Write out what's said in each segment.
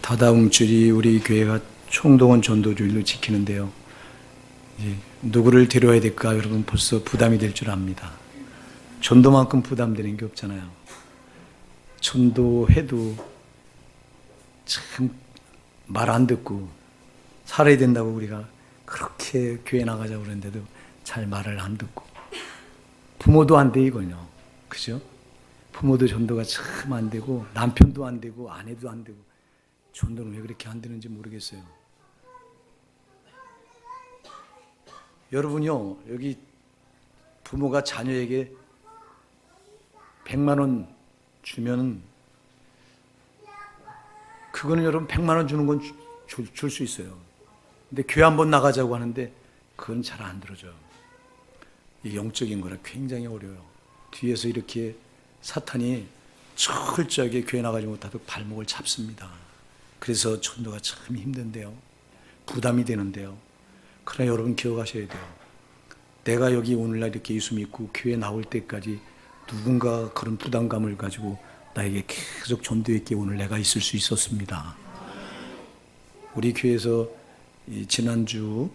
다다음 주일이 우리 교회가 총동원 전도주일로 지키는데요. 누구를 데려와야 될까 여러분 벌써 부담이 될 줄 압니다. 전도만큼 부담되는 게 없잖아요. 전도해도 참 말 안 듣고 살아야 된다고 우리가 그렇게 교회 나가자고 그러는데도 잘 말을 안 듣고 부모도 안 돼 이거요. 그죠? 부모도 전도가 참 안 되고 남편도 안 되고 아내도 안 되고 전도는 왜 그렇게 안 되는지 모르겠어요. 여러분요, 여기 부모가 자녀에게 100만 원 주면 그거는 여러분 100만 원 주는 건 줄 수 있어요. 근데 교회 한번 나가자고 하는데 그건 잘 안 들어줘요. 이 영적인 거라 굉장히 어려워요. 뒤에서 이렇게 사탄이 철저하게 교회 나가지 못하도록 발목을 잡습니다. 그래서 전도가 참 힘든데요. 부담이 되는데요. 그러나 여러분 기억하셔야 돼요. 내가 여기 오늘날 이렇게 예수 믿고 교회 나올 때까지 누군가 그런 부담감을 가지고 나에게 계속 전도했기에 오늘 내가 있을 수 있었습니다. 우리 교회에서 지난주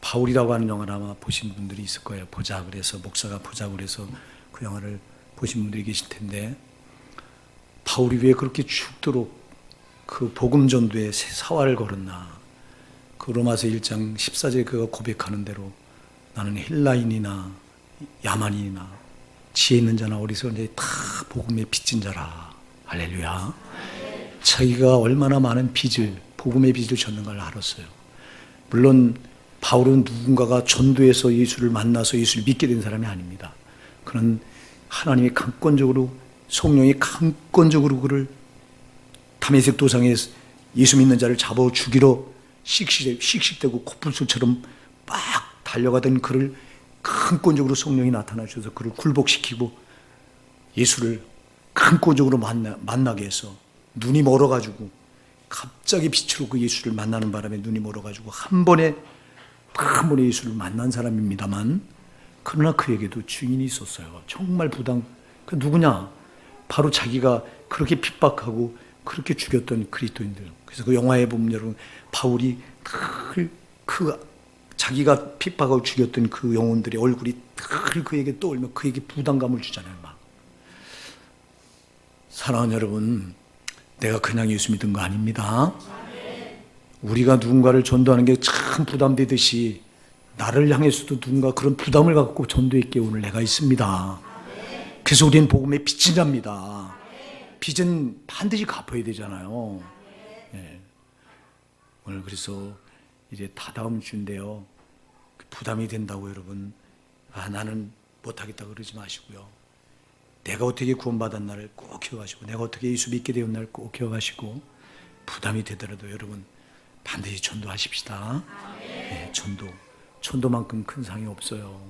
바울이라고 하는 영화를 아마 보신 분들이 있을 거예요. 보자 그래서 목사가 보자 그래서 그 영화를 보신 분들이 계실 텐데 바울이 왜 그렇게 죽도록 그 복음 전도에 사활을 걸었나. 그 로마서 1장 14절에 그가 고백하는 대로 나는 헬라인이나 야만인이나 지혜 있는 자나 어리석은 자나 다 복음에 빚진 자라. 할렐루야. 자기가 얼마나 많은 빚을 복음의 빚을 졌는 걸 알았어요. 물론 바울은 누군가가 전도해서 예수를 만나서 예수를 믿게 된 사람이 아닙니다. 그는 하나님이 강권적으로 성령이 강권적으로 그를 다메섹 도상에 예수 믿는 자를 잡아 죽이러 씩씩대고 코뿔소처럼 막 달려가던 그를 강권적으로 성령이 나타나셔서 그를 굴복시키고 예수를 강권적으로 만나게 해서 눈이 멀어가지고 갑자기 빛으로 그 예수를 만나는 바람에 눈이 멀어가지고 한 번에 예수를 만난 사람입니다만 그러나 그에게도 주인이 있었어요. 정말 그 누구냐? 바로 자기가 그렇게 핍박하고 그렇게 죽였던 그리스도인들. 그래서 그 영화에 보면 여러분 바울이 자기가 핍박하고 죽였던 그 영혼들의 얼굴이 늘 그에게 떠올리며 그에게 부담감을 주잖아요. 막. 사랑하는 여러분, 내가 그냥 예수 믿은 거 아닙니다. 우리가 누군가를 전도하는 게 참 부담되듯이 나를 향해서도 누군가 그런 부담을 갖고 전도했기에 오늘 내가 있습니다. 그래서 우리는 복음의 빚진 자입니다. 빚은 반드시 갚아야 되잖아요. 네. 오늘 그래서 이제 다다음 주인데요. 부담이 된다고 여러분 나는 못하겠다 그러지 마시고요. 내가 어떻게 구원받았나를 꼭 기억하시고 내가 어떻게 예수 믿게 되었나를 꼭 기억하시고 부담이 되더라도 여러분 반드시 전도하십시다. 네, 전도만큼 큰 상이 없어요.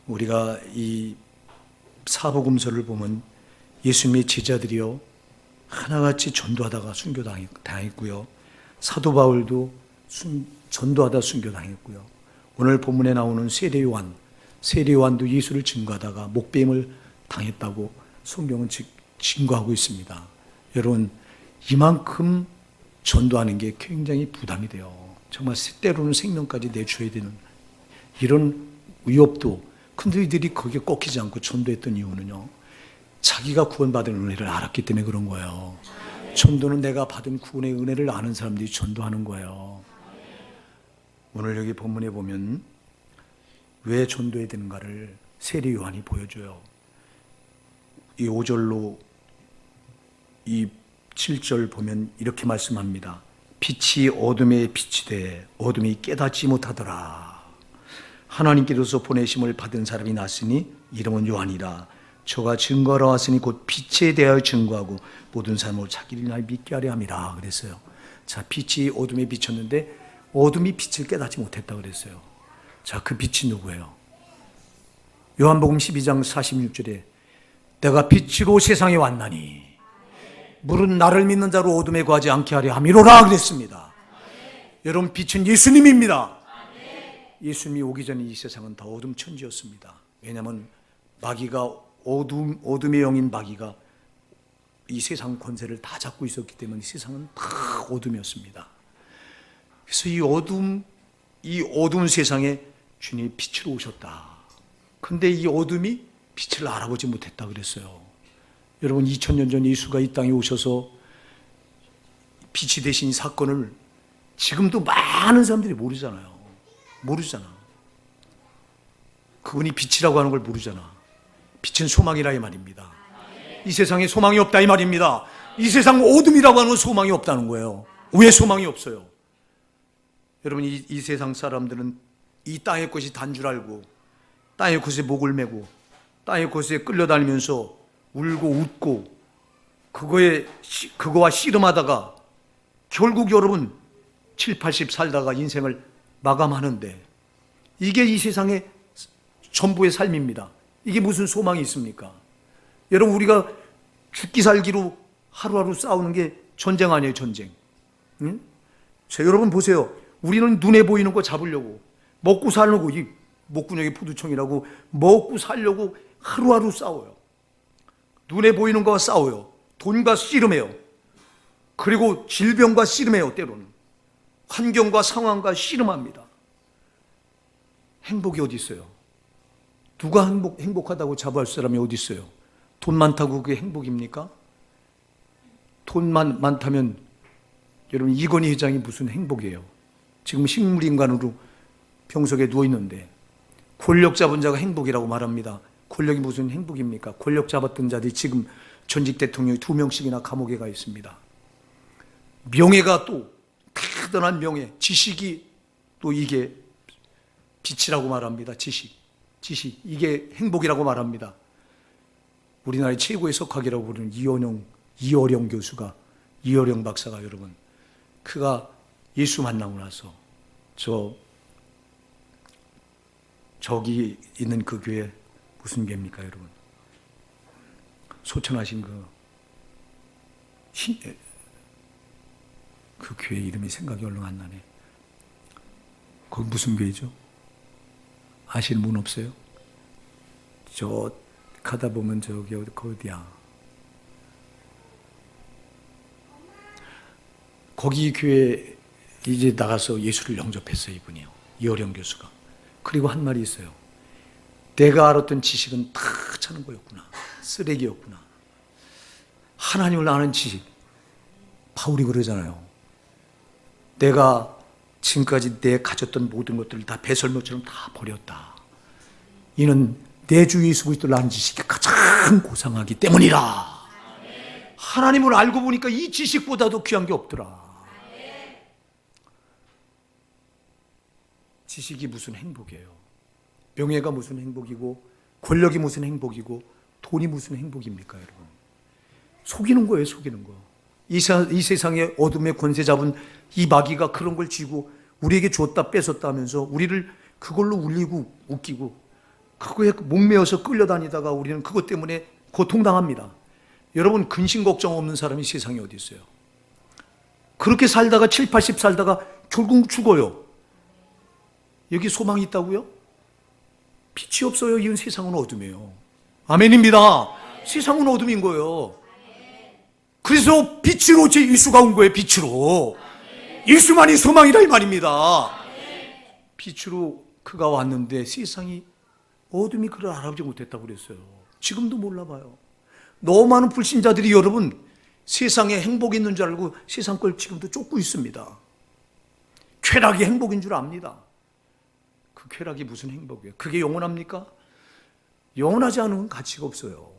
우리가 이 사복음서를 보면 예수님의 제자들이요 하나같이 전도하다가 순교당했고요. 사도 바울도 전도하다 순교당했고요. 오늘 본문에 나오는 세례 요한도 예수를 증거하다가 목배임을 당했다고 성경은 증거하고 있습니다. 여러분 이만큼 전도하는 게 굉장히 부담이 돼요. 정말 때로는 생명까지 내줘야 되는 이런 위협도 근데 이들이 거기에 꺾이지 않고 전도했던 이유는요. 자기가 구원받은 은혜를 알았기 때문에 그런 거예요. 전도는 내가 받은 구원의 은혜를 아는 사람들이 전도하는 거예요. 오늘 여기 본문에 보면 왜 전도해야 되는가를 세례 요한이 보여줘요. 이 5절로 이 7절 보면 이렇게 말씀합니다. 빛이 어둠에 빛이 돼 어둠이 깨닫지 못하더라. 하나님께로서 보내심을 받은 사람이 났으니 이름은 요한이라. 저가 증거하러 왔으니 곧 빛에 대하여 증거하고 모든 사람으로 자기를 믿게 하려 함이라 그랬어요. 자, 빛이 어둠에 비쳤는데 어둠이 빛을 깨닫지 못했다 그랬어요. 자, 그 빛이 누구예요? 요한복음 12장 46절에 내가 빛으로 세상에 왔나니 물은 나를 믿는 자로 어둠에 거하지 않게 하려 함이로라 그랬습니다. 여러분 빛은 예수님입니다. 예수님이 오기 전에 이 세상은 다 어둠천지였습니다. 왜냐하면 마귀가 어둠의 영인 마귀가 이 세상 권세를 다 잡고 있었기 때문에 세상은 다 어둠이었습니다. 그래서 이 어두운 세상에 주님이 빛으로 오셨다. 근데 이 어둠이 빛을 알아보지 못했다 그랬어요. 여러분, 2000년 전 예수가 이 땅에 오셔서 빛이 되신 사건을 지금도 많은 사람들이 모르잖아요. 모르잖아. 그분이 빛이라고 하는 걸 모르잖아. 빛은 소망이라 이 말입니다. 이 세상에 소망이 없다 이 말입니다. 이 세상 어둠이라고 하는 건 소망이 없다는 거예요. 왜 소망이 없어요? 여러분, 이 세상 사람들은 이 땅의 것이 단 줄 알고 땅의 것에 목을 메고 땅의 것에 끌려다니면서 울고 웃고 그거와 씨름하다가 결국 여러분 7, 80 살다가 인생을 마감하는데, 이게 이 세상의 전부의 삶입니다. 이게 무슨 소망이 있습니까? 여러분, 우리가 죽기 살기로 하루하루 싸우는 게 전쟁 아니에요, 전쟁. 응? 자, 여러분 보세요. 우리는 눈에 보이는 거 잡으려고, 먹고 살려고, 이 목구멍에 포두청이라고 먹고 살려고 하루하루 싸워요. 눈에 보이는 거와 싸워요. 돈과 씨름해요. 그리고 질병과 씨름해요. 때로는 환경과 상황과 씨름합니다. 행복이 어디 있어요? 누가 행복하다고 자부할 사람이 어디 있어요? 돈 많다고 그게 행복입니까? 돈만 많다면 여러분, 이건희 회장이 무슨 행복이에요? 지금 식물인간으로 병석에 누워있는데 권력 잡은 자가 행복이라고 말합니다. 권력이 무슨 행복입니까? 권력 잡았던 자들이 지금 전직 대통령이 2명씩이나 감옥에 가 있습니다. 명예가 또 대단한 명예, 지식이 또 이게 빛이라고 말합니다. 지식, 이게 행복이라고 말합니다. 우리나라의 최고의 석학이라고 부르는 이어령 교수가, 이어령 박사가, 여러분, 그가 예수 만나고 나서 저기 있는 그 교회 무슨 교회입니까, 여러분? 소천하신 그 교회 이름이 생각이 얼른 안 나네. 거기 무슨 교회죠? 아시는 분 없어요? 저 가다 보면 저기 어디야? 거기 교회 이제 나가서 예수를 영접했어요, 이분이요. 이어령 교수가. 그리고 한 말이 있어요. 내가 알았던 지식은 다 차는 거였구나. 쓰레기였구나. 하나님을 아는 지식. 바울이 그러잖아요. 내가 지금까지 내 가졌던 모든 것들을 다 배설물처럼 다 버렸다. 이는 내 주 예수 그리스도를 아는 지식이 가장 고상하기 때문이라. 하나님을 알고 보니까 이 지식보다도 귀한 게 없더라. 지식이 무슨 행복이에요? 명예가 무슨 행복이고, 권력이 무슨 행복이고, 돈이 무슨 행복입니까, 여러분? 속이는 거예요, 속이는 거. 이 세상의 어둠의 권세 잡은 이 마귀가 그런 걸 쥐고 우리에게 줬다 뺏었다 하면서 우리를 그걸로 울리고 웃기고 그거에 목매어서 끌려다니다가 우리는 그것 때문에 고통당합니다. 여러분, 근심 걱정 없는 사람이 세상에 어디 있어요? 그렇게 살다가 7, 80 살다가 결국 죽어요. 여기 소망이 있다고요? 빛이 없어요. 이 세상은 어둠이에요. 아멘입니다. 세상은 어둠인 거예요. 그래서 빛으로 제 예수가 온 거예요. 빛으로. 예수만이 소망이라 이 말입니다. 빛으로 그가 왔는데 세상이 어둠이 그를 알아보지 못했다고 그랬어요. 지금도 몰라봐요. 너무 많은 불신자들이 여러분 세상에 행복이 있는 줄 알고 세상 걸 지금도 쫓고 있습니다. 쾌락이 행복인 줄 압니다. 그 쾌락이 무슨 행복이에요? 그게 영원합니까? 영원하지 않은 가치가 없어요.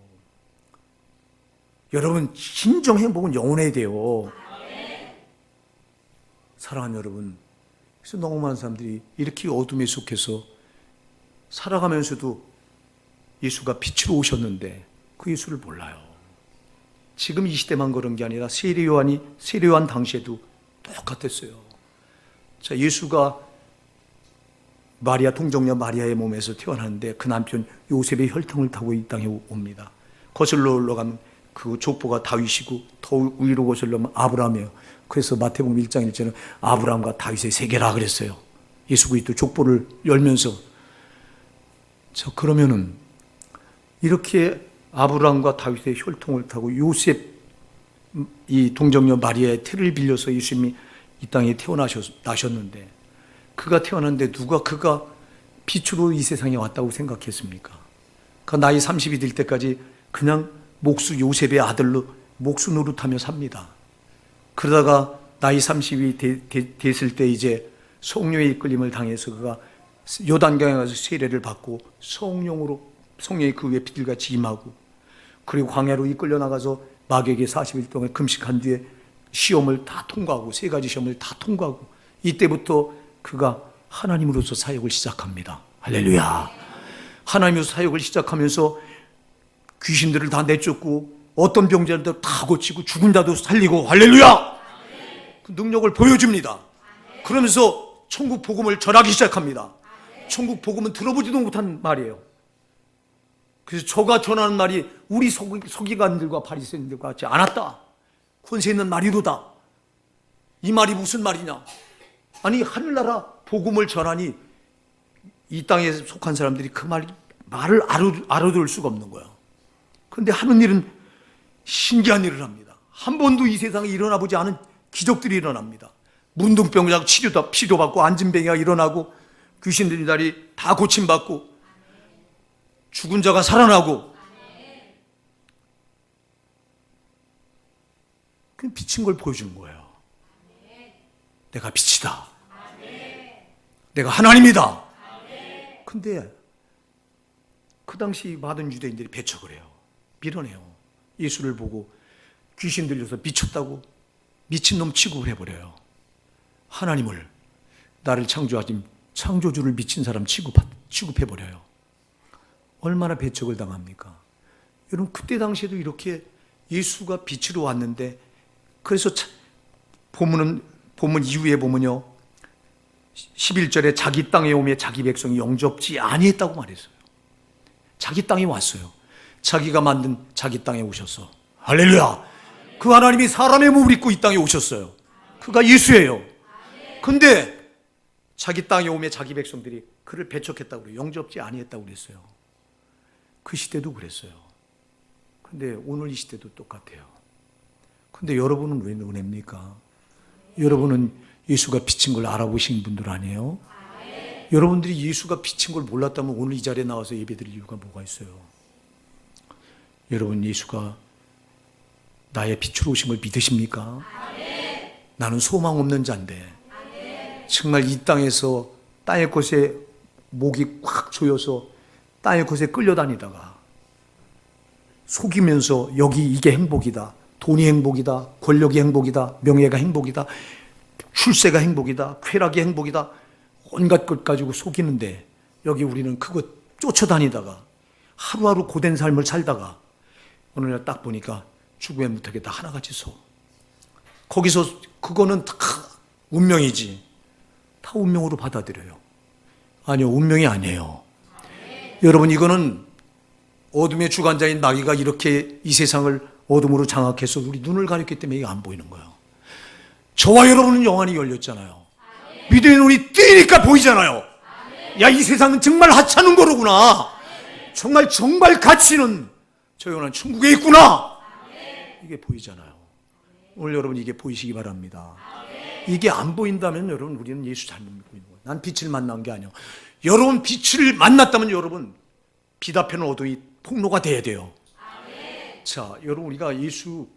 여러분, 진정 행복은 영원해야 돼요. 사랑하는 여러분, 그래서 너무 많은 사람들이 이렇게 어둠에 속해서 살아가면서도 예수가 빛으로 오셨는데 그 예수를 몰라요. 지금 이 시대만 그런 게 아니라 세례요한 당시에도 똑같았어요. 자, 예수가 마리아, 동정녀 마리아의 몸에서 태어났는데 그 남편 요셉의 혈통을 타고 이 땅에 옵니다. 거슬러 올라가면 그 족보가 다윗이고 더 위로 거슬러면 아브라함이에요. 그래서 마태복음 1장 1절은 아브라함과 다윗의 세계라 그랬어요. 예수 그리스도 족보를 열면서. 자, 그러면은 이렇게 아브라함과 다윗의 혈통을 타고 요셉 이 동정녀 마리아의 태를 빌려서 예수님이 이 땅에 태어나셨는데, 그가 태어났는데 누가 그가 빛으로 이 세상에 왔다고 생각했습니까? 그 나이 30이 될 때까지 그냥 목수 요셉의 아들로 목수 노릇하며 삽니다. 그러다가 나이 30이 됐을 때 이제 성령의 이끌림을 당해서 그가 요단강에 가서 세례를 받고 성령이 그 위에 비둘같이 임하고, 그리고 광야로 이끌려 나가서 마귀에게 40일 동안 금식한 뒤에 시험을 다 통과하고, 3가지 시험을 다 통과하고, 이때부터 그가 하나님으로서 사역을 시작합니다. 할렐루야. 하나님으로서 사역을 시작하면서 귀신들을 다 내쫓고 어떤 병자들도 다 고치고 죽은 자도 살리고, 할렐루야. 그 능력을 보여줍니다. 그러면서 천국 복음을 전하기 시작합니다. 천국 복음은 들어보지도 못한 말이에요. 그래서 저가 전하는 말이 우리 서기관들과 바리새인들과 같지 않았다. 권세 있는 말이로다. 이 말이 무슨 말이냐? 아니, 하늘나라 복음을 전하니 이 땅에 속한 사람들이 그 말을 알아들을 수가 없는 거예요. 그런데 하는 일은 신기한 일을 합니다. 한 번도 이 세상에 일어나 보지 않은 기적들이 일어납니다. 문둥병자가 치료받고, 안진뱅이가 일어나고, 귀신들이 다 고침받고, 죽은 자가 살아나고. 그 빛인 걸 보여주는 거예요. 내가 빛이다. 내가 하나님이다. 근데 그 당시 많은 유대인들이 배척을 해요. 밀어내요. 예수를 보고 귀신 들려서 미쳤다고 미친놈 취급을 해버려요. 하나님을, 나를 창조하신 창조주를 미친 사람 취급해버려요. 얼마나 배척을 당합니까? 여러분, 그때 당시에도 이렇게 예수가 빛으로 왔는데, 그래서 본문 이후에 보면요, 11절에 자기 땅에 오며 자기 백성이 영접지 아니했다고 말했어요. 자기 땅에 왔어요. 자기가 만든 자기 땅에 오셨어. 할렐루야. 그 하나님이 사람의 몸을 입고 이 땅에 오셨어요. 그가 예수예요. 근데 자기 땅에 오며 자기 백성들이 그를 배척했다고 그래요. 영접지 아니했다고 그랬어요. 그 시대도 그랬어요. 근데 오늘 이 시대도 똑같아요. 근데 여러분은 왜 은혜입니까? 여러분은 예수가 비친 걸 알아보신 분들 아니에요? 여러분들이 예수가 비친 걸 몰랐다면 오늘 이 자리에 나와서 예배드릴 이유가 뭐가 있어요? 여러분, 예수가 나의 빛으로 오신 걸 믿으십니까? 나는 소망 없는 자인데 정말 이 땅에서 땅의 곳에 목이 꽉 조여서 땅의 곳에 끌려다니다가 속이면서 여기 이게 행복이다, 돈이 행복이다, 권력이 행복이다, 명예가 행복이다, 출세가 행복이다, 쾌락이 행복이다, 온갖 것 가지고 속이는데, 여기 우리는 그거 쫓아다니다가 하루하루 고된 삶을 살다가 어느 날 딱 보니까 죽음의 무턱에 다 하나같이 서. 거기서 그거는 다 운명이지. 다 운명으로 받아들여요. 아니요, 운명이 아니에요. 여러분, 이거는 어둠의 주관자인 마귀가 이렇게 이 세상을 어둠으로 장악해서 우리 눈을 가렸기 때문에 이게 안 보이는 거예요. 저와 여러분은 영안이 열렸잖아요. 믿음의 눈이 뜨니까 보이잖아요. 야, 이 세상은 정말 하찮은 거로구나. 정말 가치는 저 영혼은 천국에 있구나. 이게 보이잖아요. 오늘 여러분 이게 보이시기 바랍니다. 이게 안 보인다면 여러분, 우리는 예수 잘못 믿고 있는 거예요. 난 빛을 만난 게 아니에요. 여러분, 빛을 만났다면 여러분, 빛 앞에는 어둠이 폭로가 돼야 돼요. 자, 여러분, 우리가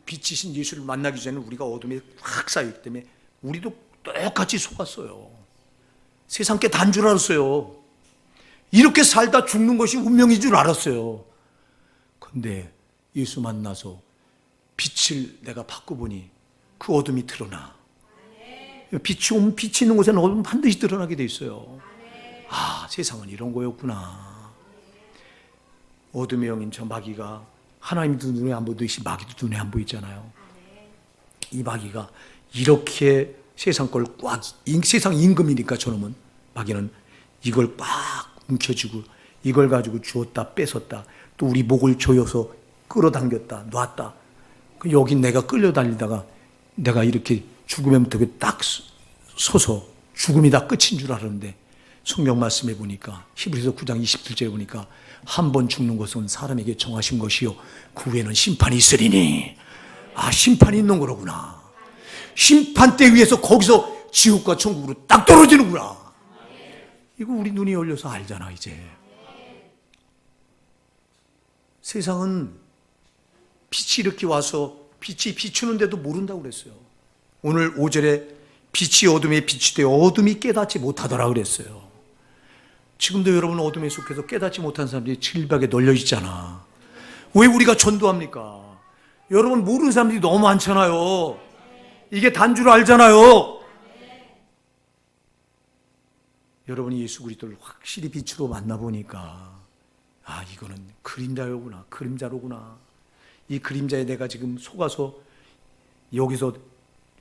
빛이신 예수를 만나기 전에 우리가 어둠에 확 쌓였기 때문에 우리도 똑같이 속았어요. 세상 게 단 줄 알았어요. 이렇게 살다 죽는 것이 운명인 줄 알았어요. 근데 예수 만나서 빛을 내가 바꿔보니 그 어둠이 드러나. 빛이 오면 빛이 있는 곳에는 어둠은 반드시 드러나게 돼 있어요. 아, 세상은 이런 거였구나. 어둠의 영인 저 마귀가, 하나님도 눈에 안 보듯이 마귀도 눈에 안 보이잖아요. 이 마귀가 이렇게 세상 걸 꽉, 세상 임금이니까 저놈은, 마귀는 이걸 꽉 움켜쥐고 이걸 가지고 주었다 뺏었다, 또 우리 목을 조여서 끌어당겼다 놨다. 여기 내가 끌려다니다가 내가 이렇게 죽음의 무턱에 딱 서서 죽음이 다 끝인 줄 알았는데, 성경 말씀에 보니까 히브리서 9장 27절에 보니까 한 번 죽는 것은 사람에게 정하신 것이요 그 후에는 심판이 있으리니. 아, 심판이 있는 거로구나. 심판대 위에서 거기서 지옥과 천국으로 딱 떨어지는구나. 이거 우리 눈이 열려서 알잖아. 이제 세상은 빛이 이렇게 와서 빛이 비추는데도 모른다고 그랬어요. 오늘 5절에 빛이 어둠에 빛이 되어 어둠이 깨닫지 못하더라 그랬어요. 지금도 여러분 어둠에 속해서 깨닫지 못한 사람들이 질벽에 널려 있잖아. 왜 우리가 전도합니까? 여러분 모르는 사람들이 너무 많잖아요. 이게 단 줄 알잖아요. 여러분이 예수 그리스도를 확실히 빛으로 만나보니까 아, 이거는 그림자로구나. 그림자로구나. 이 그림자에 내가 지금 속아서 여기서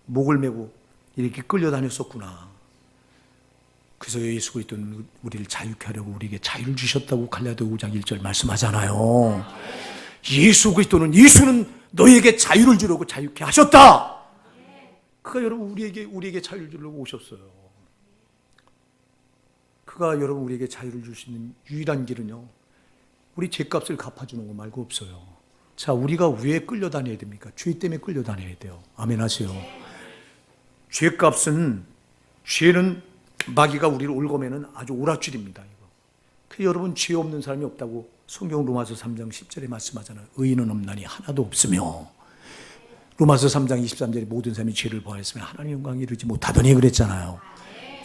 목을 메고 이렇게 끌려다녔었구나. 그래서 예수 그리스도는 우리를 자유케 하려고 우리에게 자유를 주셨다고 갈라디아 5장 1절 말씀하잖아요. 예수는 너희에게 자유를 주려고 자유케 하셨다. 그가 여러분 우리에게 자유를 주려고 오셨어요. 그가 여러분 우리에게 자유를 줄 수 있는 유일한 길은요, 우리 죄값을 갚아주는 거 말고 없어요. 자, 우리가 왜 끌려다녀야 됩니까? 죄 때문에 끌려다녀야 돼요. 아멘 하세요. 죄는 마귀가 우리를 올거매는 아주 오랏줄입니다. 그 여러분 죄 없는 사람이 없다고 성경 로마서 3장 10절에 말씀하잖아요. 의인은 없나니 하나도 없으며. 로마서 3장 23절에 모든 사람이 죄를 범하였으면 하나님 영광에 이르지 못하더니 그랬잖아요.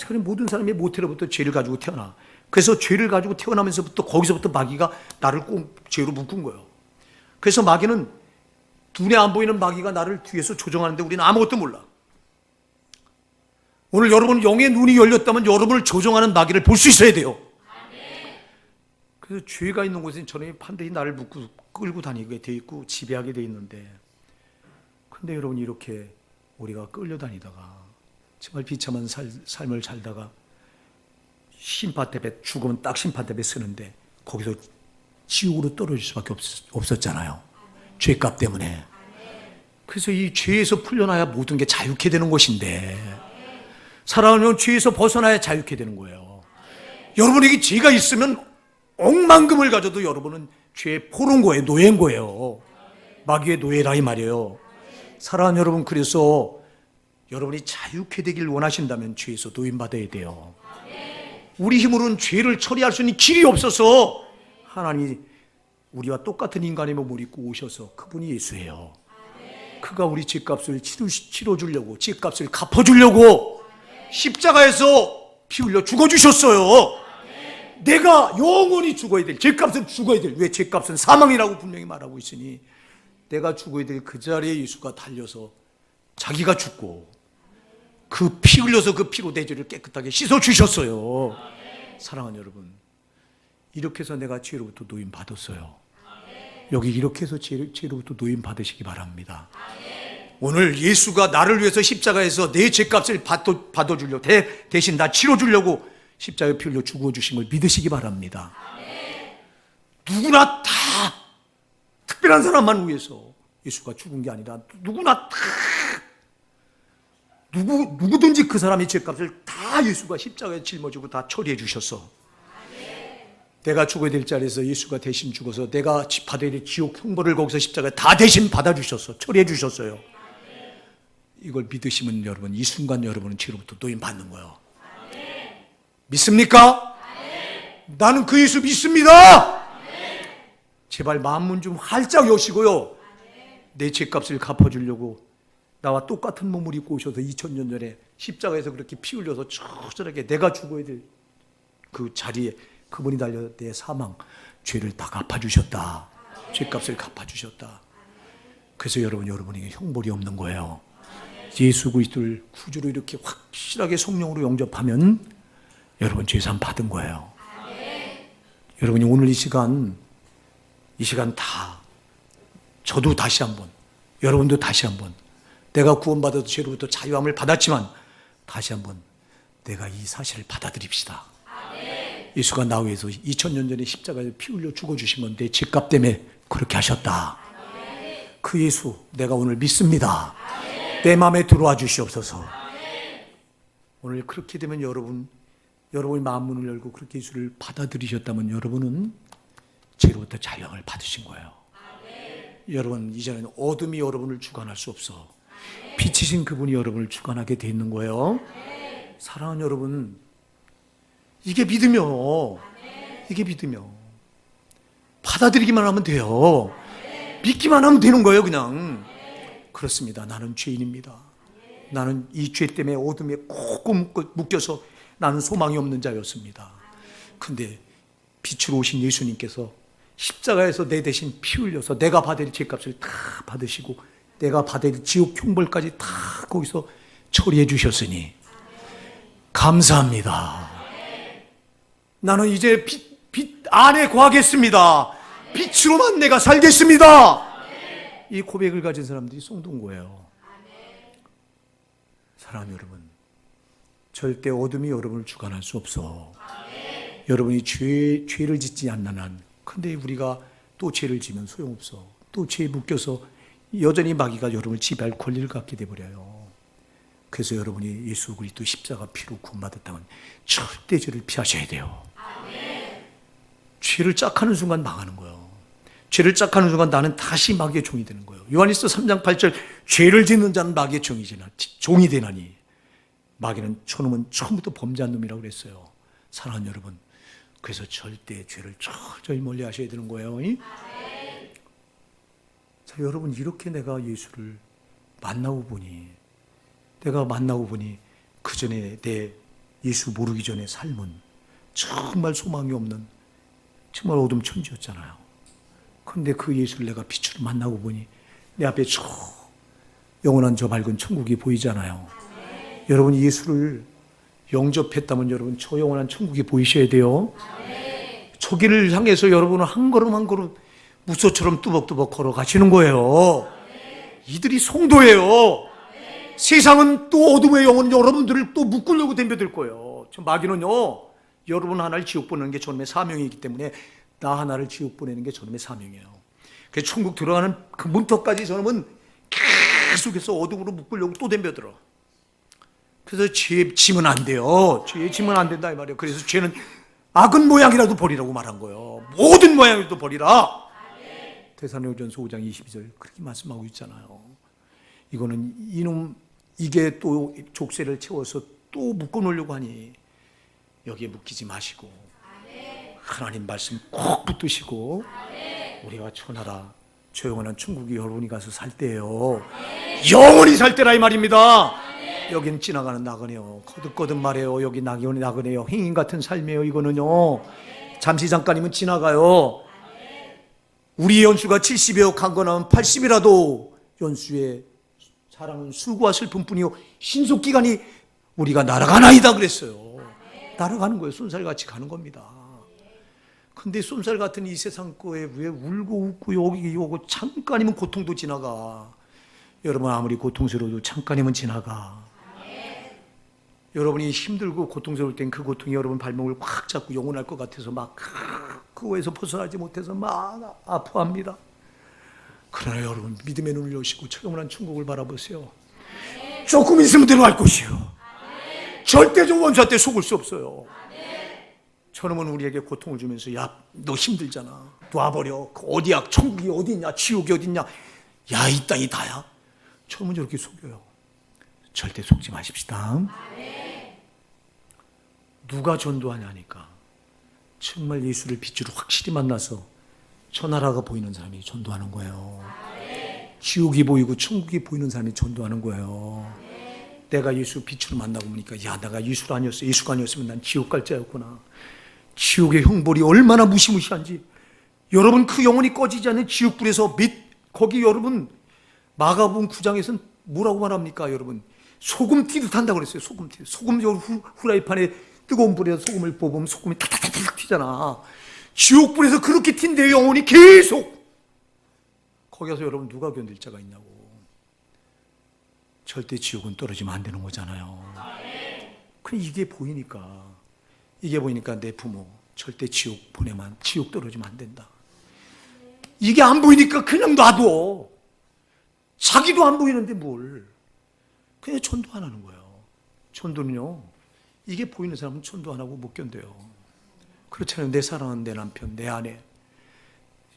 그럼 모든 사람이 모태로부터 죄를 가지고 태어나. 그래서 죄를 가지고 태어나면서부터 거기서부터 마귀가 나를 꼭 죄로 묶은 거예요. 그래서 마귀는 눈에 안 보이는 마귀가 나를 뒤에서 조종하는데 우리는 아무것도 몰라. 오늘 여러분 영의 눈이 열렸다면 여러분을 조종하는 마귀를 볼 수 있어야 돼요. 그래서 죄가 있는 곳에 저놈이 반드시 나를 묶고 끌고 다니게 돼 있고 지배하게 돼 있는데, 근데 여러분 이렇게 우리가 끌려다니다가 정말 비참한 삶을 살다가 심판대에 죽으면 딱 심판대에 서는데 거기서 지옥으로 떨어질 수밖에 없었잖아요. 죄값 때문에. 그래서 이 죄에서 풀려나야 모든 게 자유케 되는 것인데, 사랑하면 죄에서 벗어나야 자유케 되는 거예요. 여러분에게 죄가 있으면 억만금을 가져도 여러분은 죄의 포로인 노예인 거예요. 마귀의 노예라 이 말이에요. 사랑하는 여러분, 그래서 여러분이 자유케 되길 원하신다면 죄에서 노임받아야 돼요. 우리 힘으로는 죄를 처리할 수 있는 길이 없어서 하나님이 우리와 똑같은 인간의 몸을 입고 오셔서 그분이 예수예요. 그가 우리 죄값을 치러주려고, 죄값을 갚아주려고 십자가에서 피 흘려 죽어주셨어요. 내가 영원히 죽어야 될, 죄값은 죽어야 될, 왜 죄값은 사망이라고 분명히 말하고 있으니 내가 죽어야 될 그 자리에 예수가 달려서 자기가 죽고 그 피 흘려서 그 피로 내 죄를 깨끗하게 씻어주셨어요. 사랑하는 여러분, 이렇게 해서 내가 죄로부터 노임 받았어요. 여기 이렇게 해서 죄로부터 노임 받으시기 바랍니다. 오늘 예수가 나를 위해서 십자가에서 내 죄값을 받아주려고 대신 나 치러주려고 십자가에 피 흘려 죽어주신 걸 믿으시기 바랍니다. 누구나 다 특별한 사람만 위해서 예수가 죽은 게 아니라 누구나 다 누구든지 그 사람의 죄값을 다 예수가 십자가에 짊어지고 다 처리해 주셨어. 내가 죽어야 될 자리에서 예수가 대신 죽어서 내가 받아야 될 지옥 형벌을 거기서 십자가에 다 대신 받아주셨어. 처리해 주셨어요. 이걸 믿으시면 여러분, 이 순간 여러분은 죄로부터 노임 받는 거예요. 믿습니까? 나는 그 예수 믿습니다. 제발 마음문 좀 활짝 여시고요, 내 죄값을 갚아주려고 나와 똑같은 몸을 입고 오셔서 2000년 전에 십자가에서 그렇게 피 흘려서 처절하게 내가 죽어야 될 그 자리에 그분이 달려 내 사망, 죄를 다 갚아주셨다. 죄값을 갚아주셨다. 그래서 여러분에게 형벌이 없는 거예요. 예수 그리스도를 구주로 이렇게 확실하게 성령으로 영접하면 여러분 죄산 받은 거예요. 여러분이 오늘 이 시간 다 저도 다시 한번, 여러분도 다시 한번, 내가 구원받아서 죄로부터 자유함을 받았지만 다시 한번 내가 이 사실을 받아들입시다. 예수가 나 위해서 2000년 전에 십자가에 피 흘려 죽어주신 건 내 죄값 때문에 그렇게 하셨다. 그 예수 내가 오늘 믿습니다. 내 마음에 들어와 주시옵소서. 오늘 그렇게 되면 여러분이 마음문을 열고 그렇게 예수를 받아들이셨다면 여러분은 죄로부터 자유함을 받으신 거예요. 여러분, 이제는 어둠이 여러분을 주관할 수 없어. 빛이신 그분이 여러분을 주관하게 돼 있는 거예요. 사랑하는 여러분, 이게 믿으며, 이게 믿으며 받아들이기만 하면 돼요. 믿기만 하면 되는 거예요, 그냥. 그렇습니다. 나는 죄인입니다. 나는 이 죄 때문에 어둠에 꼭 묶여서 나는 소망이 없는 자였습니다. 근데 빛으로 오신 예수님께서 십자가에서 내 대신 피 흘려서 내가 받을 죄값을 다 받으시고 내가 받을 지옥 형벌까지 다 거기서 처리해 주셨으니 감사합니다. 나는 이제 빛 안에 거하겠습니다. 빛으로만 내가 살겠습니다. 이 고백을 가진 사람들이 颂동 거예요. 사랑하는 여러분, 절대 어둠이 여러분을 주관할 수 없어. 여러분이 죄를 짓지 않는 한, 근데 우리가 또 죄를 지면 소용없어. 또 죄에 묶여서 여전히 마귀가 여러분을 지배할 권리를 갖게 돼버려요. 그래서 여러분이 예수 그리스도 십자가 피로 구원받았다면 절대 죄를 피하셔야 돼요. 죄를 짝하는 순간 망하는 거예요. 죄를 짝하는 순간 나는 다시 마귀의 종이 되는 거예요. 요한일서 3장 8절, 죄를 짓는 자는 마귀의 종이 되나니. 마귀는 저놈은 처음부터 범죄한 놈이라고 그랬어요. 사랑하는 여러분, 그래서 절대 죄를 철저히 멀리 하셔야 되는 거예요. 자, 여러분, 이렇게 내가 예수를 만나고 보니 그 전에 내 예수 모르기 전의 삶은 정말 소망이 없는 정말 어둠 천지였잖아요. 그런데 그 예수를 내가 빛으로 만나고 보니 내 앞에 영원한 저 밝은 천국이 보이잖아요. 여러분, 예수를 영접했다면 여러분 저 영원한 천국이 보이셔야 돼요. 저 길을 향해서 여러분은 한 걸음 한 걸음 무소처럼 뚜벅뚜벅 걸어가시는 거예요. 이들이 성도예요. 세상은 또 어둠의 영은 여러분들을 또 묶으려고 덤벼들 거예요. 저 마귀는요, 여러분 하나를 지옥 보내는 게 저놈의 사명이기 때문에 나 하나를 지옥 보내는 게 저놈의 사명이에요. 그래서 천국 들어가는 그 문턱까지 저놈은 계속해서 어둠으로 묶으려고 또 덤벼들어. 그래서 죄 지면 안 돼요. 죄 지면 안 된다 이 말이에요. 그래서 죄는 악은 모양이라도 버리라고 말한 거예요. 모든 모양이라도 버리라. 데살로니가전서 5장 22절 그렇게 말씀하고 있잖아요. 이거는 이게 또 족쇄를 채워서 또 묶어놓으려고 하니 여기에 묶이지 마시고 하나님 말씀 꼭 붙드시고 우리가 천하라 조용한 천국이 여러분이 가서 살 때예요. 영원히 살 때라 이 말입니다. 여기는 지나가는 나그네요. 거듭거듭 말해요. 여기 나그네요. 행인 같은 삶이에요. 이거는요, 잠시 잠깐이면 지나가요. 우리 연수가 70이요 강건하면 80이라도 연수의 사랑은 수고와 슬픔뿐이요 신속기간이 우리가 날아가나이다 그랬어요. 날아가는 거예요. 쏜살같이 가는 겁니다. 근데 쏜살 같은 이 세상 거에 왜 울고 웃고 여기 오고 잠깐이면 고통도 지나가. 여러분, 아무리 고통스러워도 잠깐이면 지나가. 여러분이 힘들고 고통스러울 땐 그 고통이 여러분 발목을 꽉 잡고 영원할 것 같아서 막 그거에서 벗어나지 못해서 막 아파합니다. 그러나 여러분, 믿음의 눈을 여시고 영원한 천국을 바라보세요. 조금 있으면 들어갈 것이요. 절대적 원수한테 속을 수 없어요. 저놈은 우리에게 고통을 주면서 야, 너 힘들잖아. 놔버려. 어디야? 천국이 어디 있냐? 지옥이 어디 있냐? 야, 이 땅이 다야? 저놈은 저렇게 속여요. 절대 속지 마십시다. 누가 전도하냐니까. 정말 예수를 빛으로 확실히 만나서 천하라가 보이는 사람이 전도하는 거예요. 지옥이 보이고 천국이 보이는 사람이 전도하는 거예요. 내가 예수 빛으로 만나고 보니까 야, 내가 예수가 아니었으면 난 지옥 갈 자였구나. 지옥의 형벌이 얼마나 무시무시한지. 여러분, 그 영혼이 꺼지지 않는 지옥불에서 거기 여러분 마가복음 9장에서는 뭐라고 말합니까? 여러분, 소금 튀듯 한다고 그랬어요. 소금 튀듯. 소금 후라이팬에 뜨거운 불에서 소금을 뽑으면 소금이 탁탁탁 튀잖아. 지옥불에서 그렇게 튄대 영혼이 계속. 거기 가서 여러분 누가 견딜 자가 있냐고. 절대 지옥은 떨어지면 안 되는 거잖아요. 그 이게 보이니까 내 부모 절대 지옥 떨어지면 안 된다. 이게 안 보이니까 그냥 놔둬. 자기도 안 보이는데 뭘. 그냥 전도 안 하는 거예요. 전도는요, 이게 보이는 사람은 전도 안 하고 못 견뎌요. 그렇잖아요. 내 사랑하는 내 남편, 내 아내,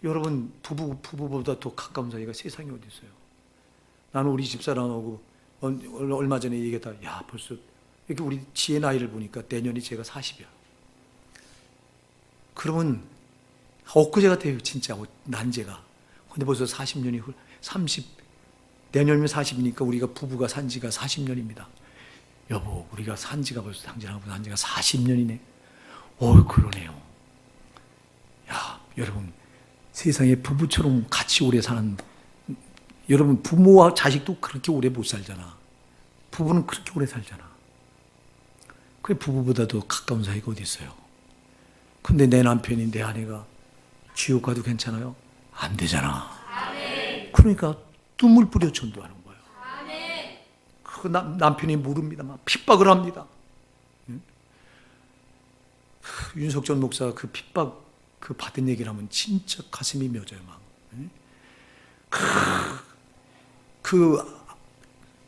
여러분, 부부보다 더 가까운 사이가 세상에 어디 있어요? 나는 우리 집사람하고 얼마 전에 얘기했다. 야, 벌써 이렇게 우리 지혜 나이를 보니까 내년이 제가 40이야. 그러면 엊그제 같아요, 진짜 난제가. 근데 벌써 40년이 내년이면 40이니까 우리가 부부가 산 지가 40년입니다. 여보, 우리가 산 지가 벌써 당진하고 산 지가 40년이네. 그러네요. 야, 여러분, 세상에 부부처럼 같이 오래 사는, 여러분, 부모와 자식도 그렇게 오래 못 살잖아. 부부는 그렇게 오래 살잖아. 그게 부부보다도 가까운 사이가 어디 있어요? 근데 내 남편이, 내 아내가 지옥 가도 괜찮아요? 안 되잖아. 그러니까 뜸을 뿌려 전도하는 거예요. 그 남편이 모릅니다. 막 핍박을 합니다. 윤석철 목사 그 핍박 그 받은 얘기를 하면 진짜 가슴이 맺어요. 막. 그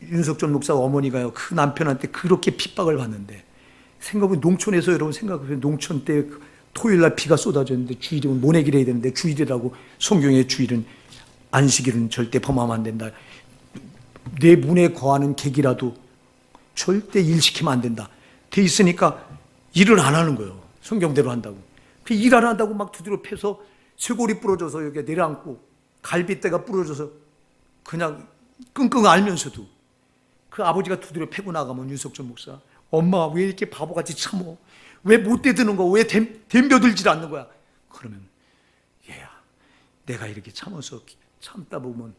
윤석철 목사 어머니가요, 그 남편한테 그렇게 핍박을 받는데, 생각해보면 농촌에서, 여러분 생각해보면 농촌 때 토요일날 비가 쏟아졌는데 주일은 모내기를 해야 되는데, 주일이라고 성경의 주일은 안식일은 절대 범하면 안 된다. 내 문에 거하는 객이라도 절대 일 시키면 안 된다. 돼 있으니까 일을 안 하는 거예요. 성경대로 한다고. 그 일 안 한다고 막 두드려 패서 쇄골이 부러져서 여기 내려앉고 갈비뼈가 부러져서 그냥 끙끙 앓면서도 그 아버지가 두드려 패고 나가면 윤석철 목사, 엄마 왜 이렇게 바보같이 참어? 왜 못 대드는 거야? 왜 덤벼들질 않는 거야? 그러면 얘야, 내가 이렇게 참다 보면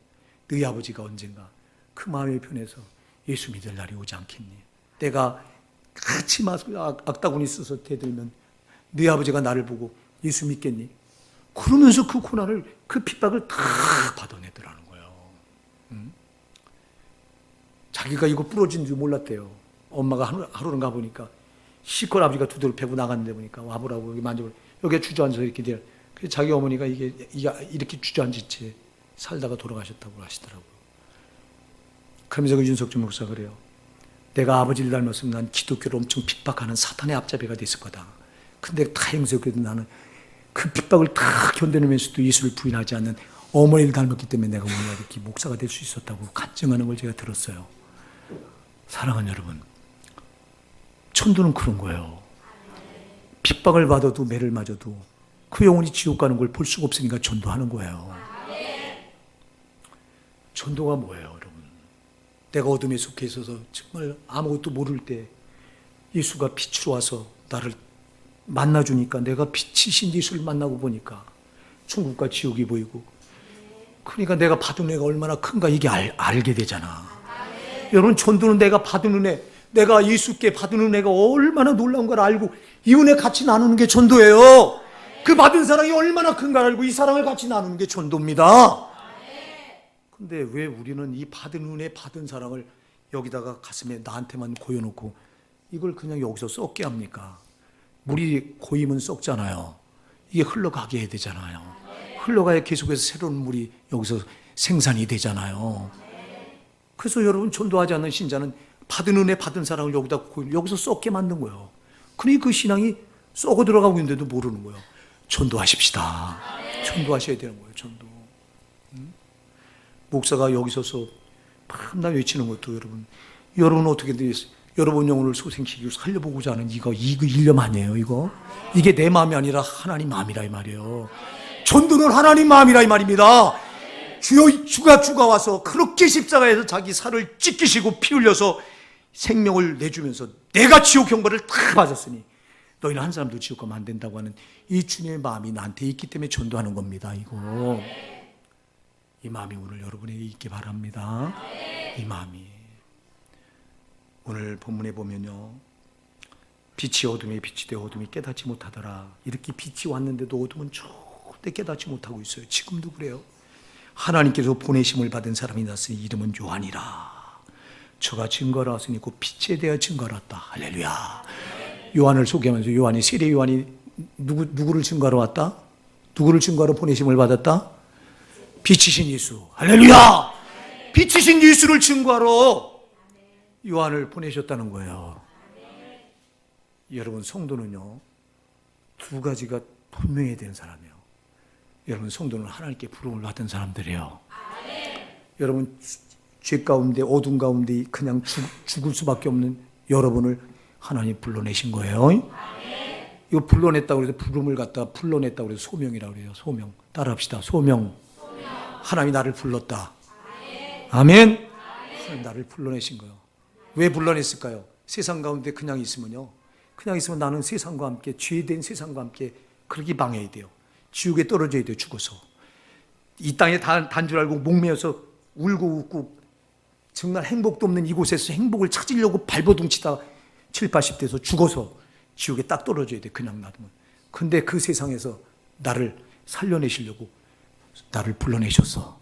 너희 아버지가 언젠가 그 마음이 변해서 예수 믿을 날이 오지 않겠니? 내가 같이 악다구니 써서 대들면 너희 아버지가 나를 보고 예수 믿겠니? 그러면서 그 고난을, 그 핍박을 다 받아내더라는 거예요. 자기가 이거 부러진 줄 몰랐대요. 엄마가 하루는 가보니까 시컬 아버지가 두드려 패고 나갔는데 보니까 와보라고 여기 만져보고 여기에 주저앉아서 이렇게 돼요. 그래서 자기 어머니가 이렇게 주저앉은 채 살다가 돌아가셨다고 하시더라고요. 그러면서 그 윤석준 목사가 그래요. 내가 아버지를 닮았으면 난 기독교를 엄청 핍박하는 사탄의 앞잡이가 됐을 거다. 근데 다행스럽게도 나는 그 핍박을 다 견뎌내면서도 예수를 부인하지 않는 어머니를 닮았기 때문에 내가 오늘 이렇게 목사가 될 수 있었다고 간증하는 걸 제가 들었어요. 사랑하는 여러분, 천도는 그런 거예요. 핍박을 받아도 매를 맞아도 그 영혼이 지옥 가는 걸 볼 수가 없으니까 전도하는 거예요. 전도가 뭐예요, 여러분? 내가 어둠에 속해 있어서 정말 아무것도 모를 때 예수가 빛으로 와서 나를 만나주니까, 내가 빛이신 예수를 만나고 보니까 천국과 지옥이 보이고, 그러니까 내가 받은 은혜가 얼마나 큰가 이게 알게 되잖아. 여러분, 전도는 내가 받은 은혜, 내가 예수께 받은 은혜가 얼마나 놀라운 걸 알고 이 은혜 같이 나누는 게 전도예요. 그 받은 사랑이 얼마나 큰가 알고 이 사랑을 같이 나누는 게 전도입니다. 근데 왜 우리는 이 받은 은혜, 받은 사랑을 여기다가 가슴에 나한테만 고여놓고 이걸 그냥 여기서 썩게 합니까? 물이 고이면 썩잖아요. 이게 흘러가게 해야 되잖아요. 흘러가야 계속해서 새로운 물이 여기서 생산이 되잖아요. 그래서 여러분, 전도하지 않는 신자는 받은 은혜, 받은 사랑을 여기서 썩게 만든 거예요. 그러니 그 신앙이 썩어 들어가고 있는데도 모르는 거예요. 전도하십시다. 전도하셔야 되는 거예요. 전도. 목사가 여기 서서 밤낮 외치는 것도 여러분 어떻게 되겠어요? 여러분 영혼을 소생시키고 살려보고자 하는 이거 일념 아니에요, 이거? 이게 내 마음이 아니라 하나님 마음이라 이 말이에요. 전도는 하나님 마음이라 이 말입니다. 주가 와서 그렇게 십자가에서 자기 살을 찢기시고 피 흘려서 생명을 내주면서 내가 지옥 경고를 다 받았으니 너희는 한 사람도 지옥 가면 안 된다고 하는 이 주님의 마음이 나한테 있기 때문에 전도하는 겁니다, 이거. 이 마음이 오늘 여러분에게 있기 바랍니다. 이 마음이. 오늘 본문에 보면요, 빛이 어둠에 빛이 되어 어둠이 깨닫지 못하더라. 이렇게 빛이 왔는데도 어둠은 절대 깨닫지 못하고 있어요. 지금도 그래요. 하나님께서 보내심을 받은 사람이 났으니 이름은 요한이라. 저가 증거를 하으니 그 빛에 대하여 증거를 왔다. 할렐루야. 요한을 소개하면서 요한이, 세례 요한이 누구를 증거하러 왔다? 누구를 증거하러 보내심을 받았다? 빛이신 예수. 할렐루야. 빛이신 예수를 증거하러 요한을 보내셨다는 거예요. 여러분, 성도는요, 두 가지가 분명해야 되는 사람이에요. 여러분 성도는 하나님께 부름을 받은 사람들이에요. 여러분 죄 가운데 어둠 가운데 그냥 죽을 수밖에 없는 여러분을 하나님 불러내신 거예요. 이거 불러냈다고 해서 부름을 갖다 불러냈다고 해서 소명이라고 그래요. 소명. 따라합시다. 소명. 하나님이 나를 불렀다. 아멘. 하나님 나를 불러내신 거예요. 왜 불러냈을까요? 세상 가운데 그냥 있으면요. 그냥 있으면 나는 세상과 함께 죄된 세상과 함께 그렇게 망해야 돼요. 지옥에 떨어져야 돼요. 죽어서. 이 땅에 단 줄 알고 목매어서 울고 웃고 정말 행복도 없는 이곳에서 행복을 찾으려고 발버둥치다 7, 80대에서 죽어서 지옥에 딱 떨어져야 돼. 그냥 놔두면. 근데 그 세상에서 나를 살려내시려고 나를 불러내셨어.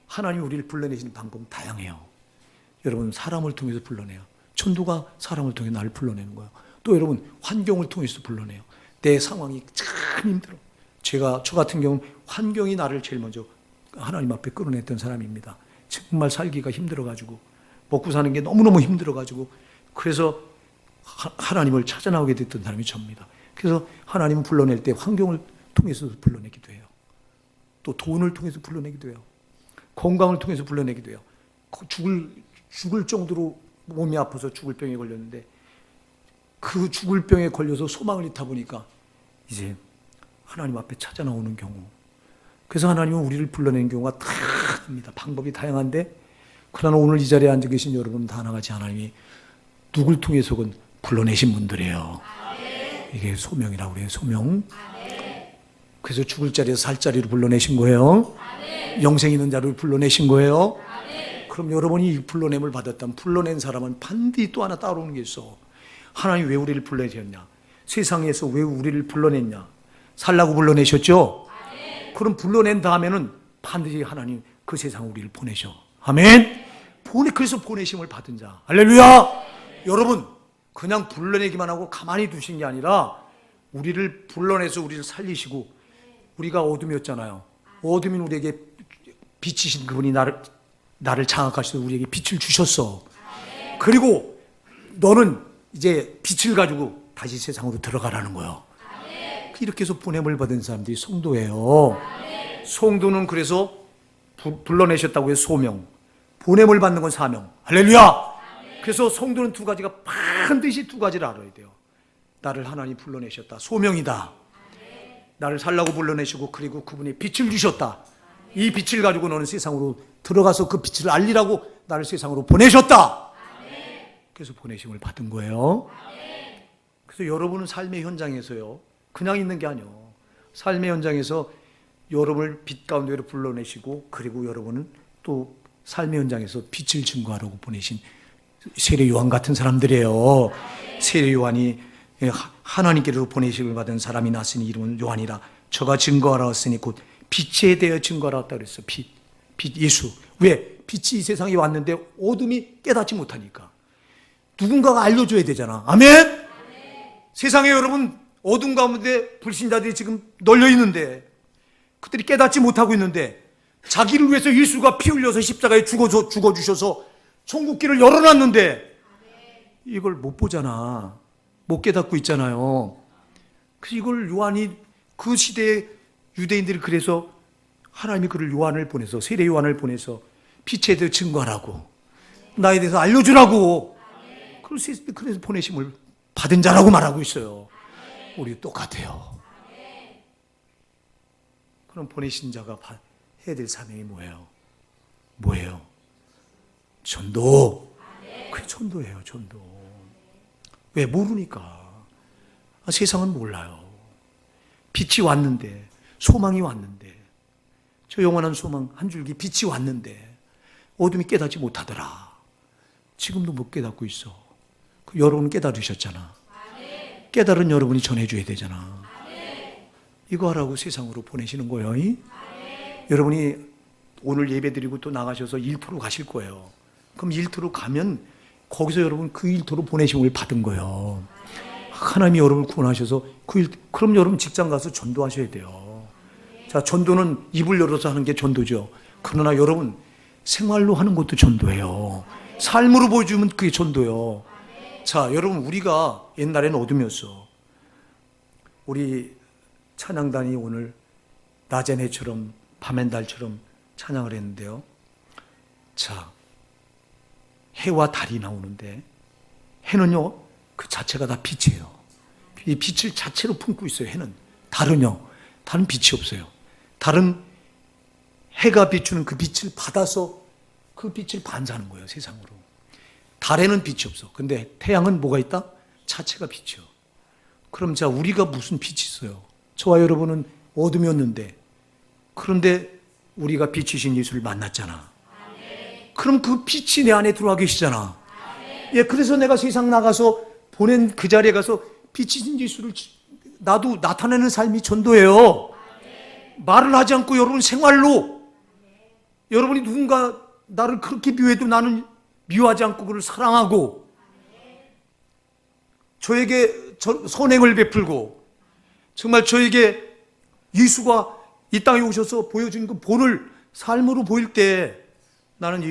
하나님이 우리를 불러내시는 방법은 다양해요. 여러분 사람을 통해서 불러내요. 천도가 사람을 통해 나를 불러내는 거예요. 또 여러분 환경을 통해서 불러내요. 내 상황이 참 힘들어. 저 같은 경우는 환경이 나를 제일 먼저 하나님 앞에 끌어냈던 사람입니다. 정말 살기가 힘들어가지고 먹고 사는 게 너무너무 힘들어가지고 그래서 하나님을 찾아 나오게 됐던 사람이 저입니다. 그래서 하나님은 불러낼 때 환경을 통해서 불러내기도 해요. 또 돈을 통해서 불러내기도 해요. 건강을 통해서 불러내기도 해요. 죽을 정도로 몸이 아파서 죽을 병에 걸렸는데 그 죽을 병에 걸려서 소망을 잃다 보니까 이제 하나님 앞에 찾아 나오는 경우. 그래서 하나님은 우리를 불러내는 경우가 다양합니다. 방법이 다양한데 그러나 오늘 이 자리에 앉아 계신 여러분 다 하나같이 하나님이 누굴 통해서건 불러내신 분들이에요. 이게 소명이라고 그래요. 소명. 그래서 죽을 자리에서 살 자리로 불러내신 거예요. 영생 있는 자리로 불러내신 거예요. 그럼 여러분이 이 불러냄을 받았다면 불러낸 사람은 반드시 또 하나 따라오는 게 있어. 하나님 왜 우리를 불러내셨냐? 세상에서 왜 우리를 불러냈냐? 살라고 불러내셨죠? 그럼 불러낸 다음에는 반드시 하나님 그 세상 우리를 보내셔. 아멘. 그래서 보내심을 받은 자. 할렐루야. 여러분 그냥 불러내기만 하고 가만히 두신 게 아니라 우리를 불러내서 우리를 살리시고 우리가 어둠이었잖아요. 어둠인 우리에게 빛이신 그분이 나를 장악하셔서 우리에게 빛을 주셨어. 그리고 너는 이제 빛을 가지고 다시 세상으로 들어가라는 거예요. 이렇게 해서 보냄을 받은 사람들이 성도예요. 성도는 그래서 불러내셨다고 해서 소명, 보냄을 받는 건 사명. 할렐루야. 그래서 성도는 두 가지가 반드시 두 가지를 알아야 돼요. 나를 하나님 불러내셨다. 소명이다. 나를 살라고 불러내시고 그리고 그분이 빛을 주셨다. 이 빛을 가지고 너는 세상으로 들어가서 그 빛을 알리라고 나를 세상으로 보내셨다. 그래서 보내심을 받은 거예요. 그래서 여러분은 삶의 현장에서요. 그냥 있는 게 아니에요. 삶의 현장에서 여러분을 빛 가운데로 불러내시고 그리고 여러분은 또 삶의 현장에서 빛을 증거하라고 보내신 세례 요한 같은 사람들이에요. 세례 요한이 하나님께로 보내심을 받은 사람이 났으니 이름은 요한이라. 저가 증거하라 했으니 곧 빛에 대해 증거하라 했다 그랬어. 빛 예수. 왜? 빛이 이 세상에 왔는데 어둠이 깨닫지 못하니까 누군가가 알려줘야 되잖아. 아멘. 세상에 여러분 어둠 가운데 불신자들이 지금 널려 있는데 그들이 깨닫지 못하고 있는데 자기를 위해서 예수가 피 흘려서 십자가에 죽어주셔서 천국길을 열어놨는데 이걸 못 보잖아. 못 깨닫고 있잖아요. 그래서 이걸 요한이 그 시대에 유대인들이 그래서 하나님이 그를 요한을 보내서 세례 요한을 보내서 빛에 대해 증거하라고 나에 대해서 알려주라고 그래서 보내심을 받은 자라고 말하고 있어요. 우리 똑같아요. 그럼 보내신 자가 해야 될 사명이 뭐예요? 전도. 그게 전도예요. 전도. 왜? 모르니까. 세상은 몰라요. 빛이 왔는데, 소망이 왔는데, 저 영원한 소망 한 줄기 빛이 왔는데 어둠이 깨닫지 못하더라. 지금도 못 깨닫고 있어. 여러분 깨달으셨잖아. 깨달은 여러분이 전해줘야 되잖아. 이거 하라고 세상으로 보내시는 거예요. 여러분이 오늘 예배드리고 또 나가셔서 일터로 가실 거예요. 그럼 일터로 가면 거기서 여러분 그 일터로 보내심을 받은 거예요. 하나님이 여러분을 구원하셔서 그럼 여러분 직장 가서 전도하셔야 돼요. 자, 전도는 입을 열어서 하는 게 전도죠. 그러나 여러분 생활로 하는 것도 전도예요. 삶으로 보여주면 그게 전도예요. 자, 여러분 우리가 옛날에는 어둠이었어. 우리 찬양단이 오늘 낮엔 해처럼 밤엔 달처럼 찬양을 했는데요. 자, 해와 달이 나오는데 해는요 그 자체가 다 빛이에요. 이 빛을 자체로 품고 있어요. 해는. 달은요, 달은 빛이 없어요. 달은 해가 비추는 그 빛을 받아서 그 빛을 반사하는 거예요, 세상으로. 달에는 빛이 없어. 근데 태양은 뭐가 있다? 자체가 빛이요. 그럼 자, 우리가 무슨 빛이 있어요? 저와 여러분은 어둠이었는데, 그런데 우리가 빛이신 예수를 만났잖아. 그럼 그 빛이 내 안에 들어와 계시잖아. 예, 그래서 내가 세상 나가서 보낸 그 자리에 가서 빛이신 예수를 나도 나타내는 삶이 전도예요. 말을 하지 않고 여러분 생활로, 여러분이 누군가 나를 그렇게 미워해도 나는 미워하지 않고 그를 사랑하고, 저에게 선행을 베풀고, 정말 저에게 예수가 이 땅에 오셔서 보여준 그 본을 삶으로 보일 때 나는